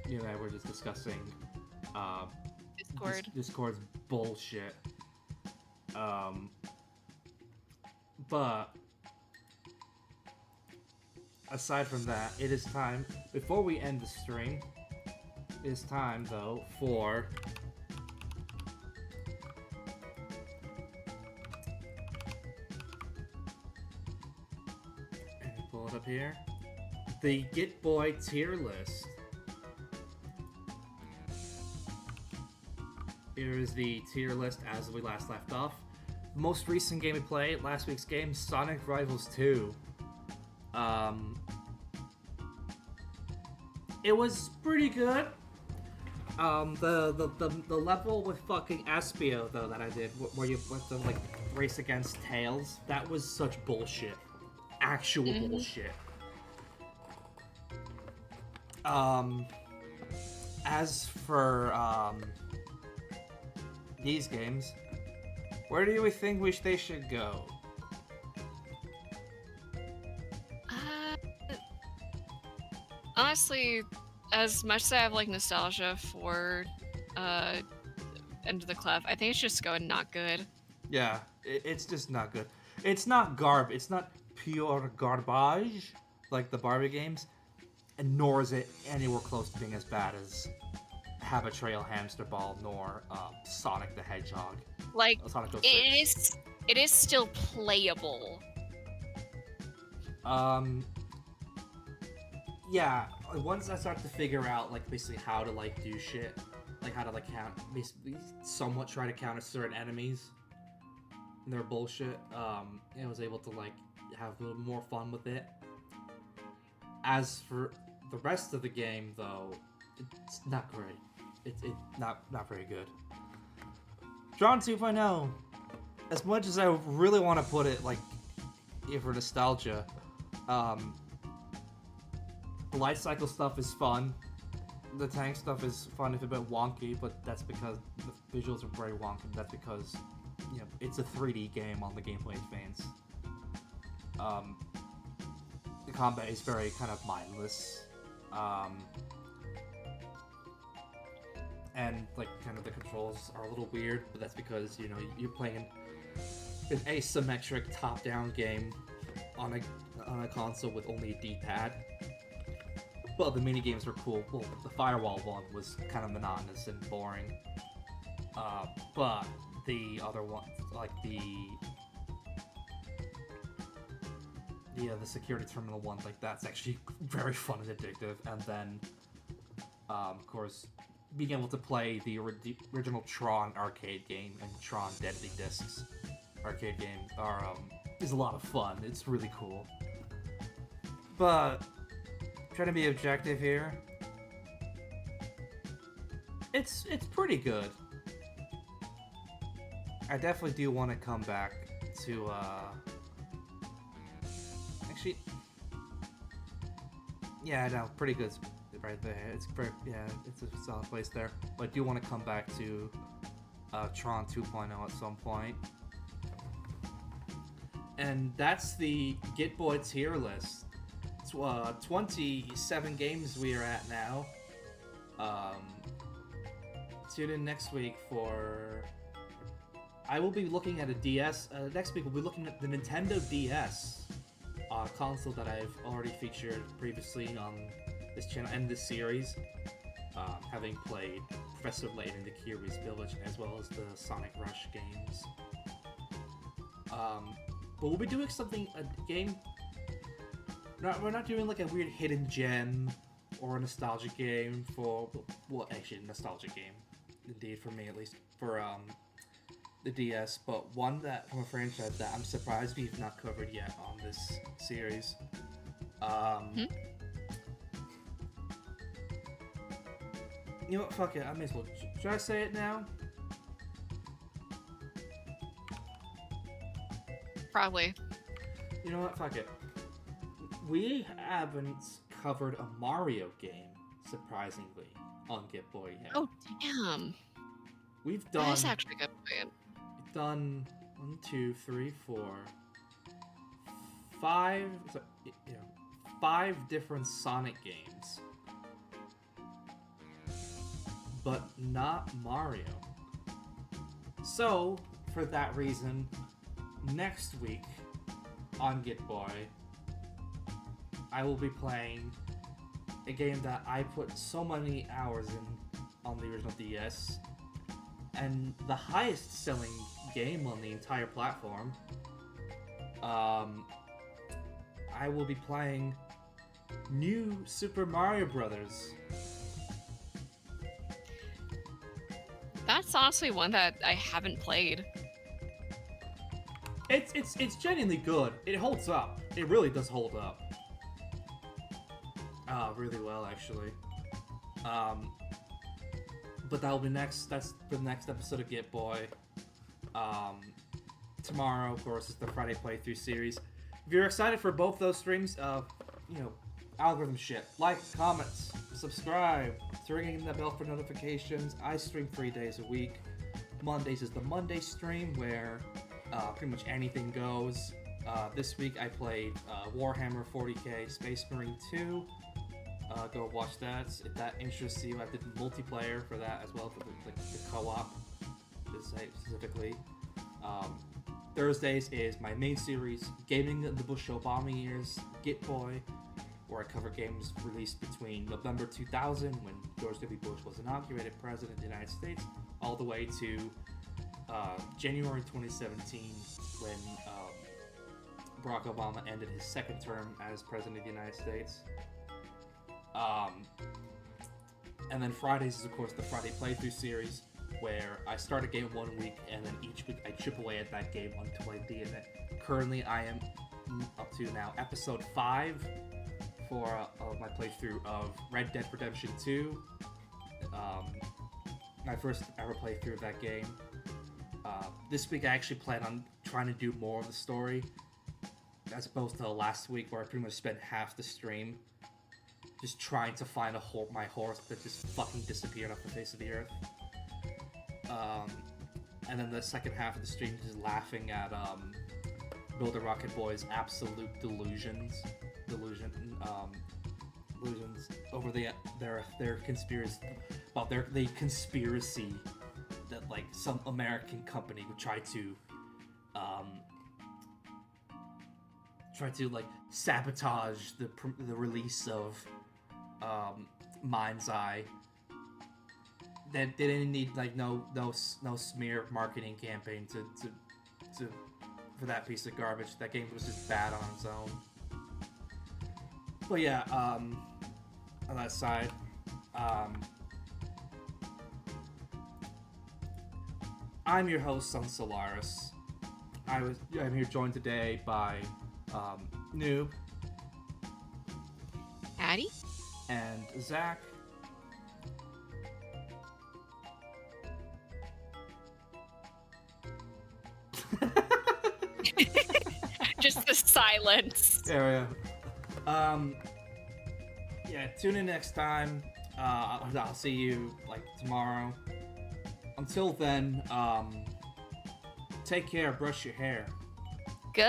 you and I were just discussing Discord. Discord's bullshit. But aside from that, it is time, before we end the stream, it is time though for pull it up here. The Get Boy tier list. Here is the tier list as we last left off. Most recent game we played, last week's game, Sonic Rivals 2. It was pretty good. The level with fucking Espio though that I did, where you have to like race against Tails, that was such bullshit. Actual bullshit. As for these games, where do we think they should go? Honestly, as much as I have like nostalgia for End of the Cleft, I think it's just going not good. Yeah, it's just not good. It's not It's not pure garbage like the Barbie games, and nor is it anywhere close to being as bad as Habitrail Hamster Ball nor Sonic the Hedgehog. Like Sonic 06. it is still playable. Yeah, once I start to figure out like basically how to like do shit, like how to like basically somewhat try to counter certain enemies and their bullshit, I was able to like have a little more fun with it. As for the rest of the game though, it's not great. It's not very good. TRON 2.0. As much as I really want to put it like for nostalgia, the life cycle stuff is fun. The tank stuff is fun if a bit wonky, but that's because the visuals are very wonky. That's because, you know, it's a 3D game on the Game Boy Advance. The combat is very kind of mindless. And like kind of the controls are a little weird, but that's because, you know, you're playing an asymmetric top-down game on a console with only a D-pad. Well, the mini games were cool. Well, the Firewall one was kind of monotonous and boring. But the other one, like the security terminal one, like that's actually very fun and addictive. And then, of course, being able to play the original Tron arcade game and Tron Deadly Discs arcade game is a lot of fun. It's really cool. But trying to be objective here, it's pretty good. I definitely do want to come back to actually, yeah, no, pretty good right there. It's a solid place there. But I do want to come back to TRON 2.0 at some point. And that's the Get Boy tier list. 27 games we are at now. Tune in next week for... I will be looking at a DS. Next week we'll be looking at the Nintendo DS console that I've already featured previously on this channel and this series, having played Professor Layton in the Curious Village as well as the Sonic Rush games. But we'll be doing something, a game... we're not doing like a weird hidden gem or a nostalgic game for, well, actually a nostalgic game, indeed, for me at least, for the DS, but one that from a franchise that I'm surprised we've not covered yet on this series. You know what, fuck it, I may as well. Should I say it now? Probably. You know what, fuck it. We haven't covered a Mario game, surprisingly, on Get Boy yet. Oh, damn. We've done... That's actually a good point. We've done 1, 2, 3, 4, 5, so, you know, 5 different Sonic games. But not Mario. So, for that reason, next week on Get Boy, I will be playing a game that I put so many hours in on the original DS, and the highest selling game on the entire platform. I will be playing New Super Mario Brothers. That's honestly one that I haven't played. It's genuinely good. It holds up. It really does hold up. Really well, actually. But that'll be next. That's the next episode of Get Boy. Tomorrow, of course, is the Friday playthrough series. If you're excited for both those streams, you know, algorithm shit. Like, comments, subscribe, ringing the bell for notifications. I stream 3 days a week. Mondays is the Monday stream where pretty much anything goes. This week I played Warhammer 40k Space Marine 2. Go watch that if that interests you. I did multiplayer for that as well, for the co-op specifically. Thursdays is my main series, Gaming the Bush Obama Years, Get Boy, where I cover games released between November 2000, when George W. Bush was inaugurated President of the United States, all the way to January 2017, when Barack Obama ended his second term as President of the United States. And then Fridays is, of course, the Friday playthrough series, where I start a game one week, and then each week I chip away at that game until I beat it. Currently, I am up to now episode 5 for my playthrough of Red Dead Redemption 2. My first ever playthrough of that game. This week I actually plan on trying to do more of the story, as opposed to last week where I pretty much spent half the stream just trying to find my horse that just fucking disappeared off the face of the earth. And then the second half of the stream just laughing at Builder Rocket Boy's absolute delusions over their conspiracy about the conspiracy that like some American company would try to like sabotage the release of Mind's Eye. They didn't need like no smear marketing campaign to for that piece of garbage. That game was just bad on its own. But yeah, on that side, I'm your host, Son Solaris. I'm here joined today by Noob, Addie? and Zach. Just the silence. There we go. Yeah, tune in next time. I'll see you like tomorrow. Until then, take care, brush your hair.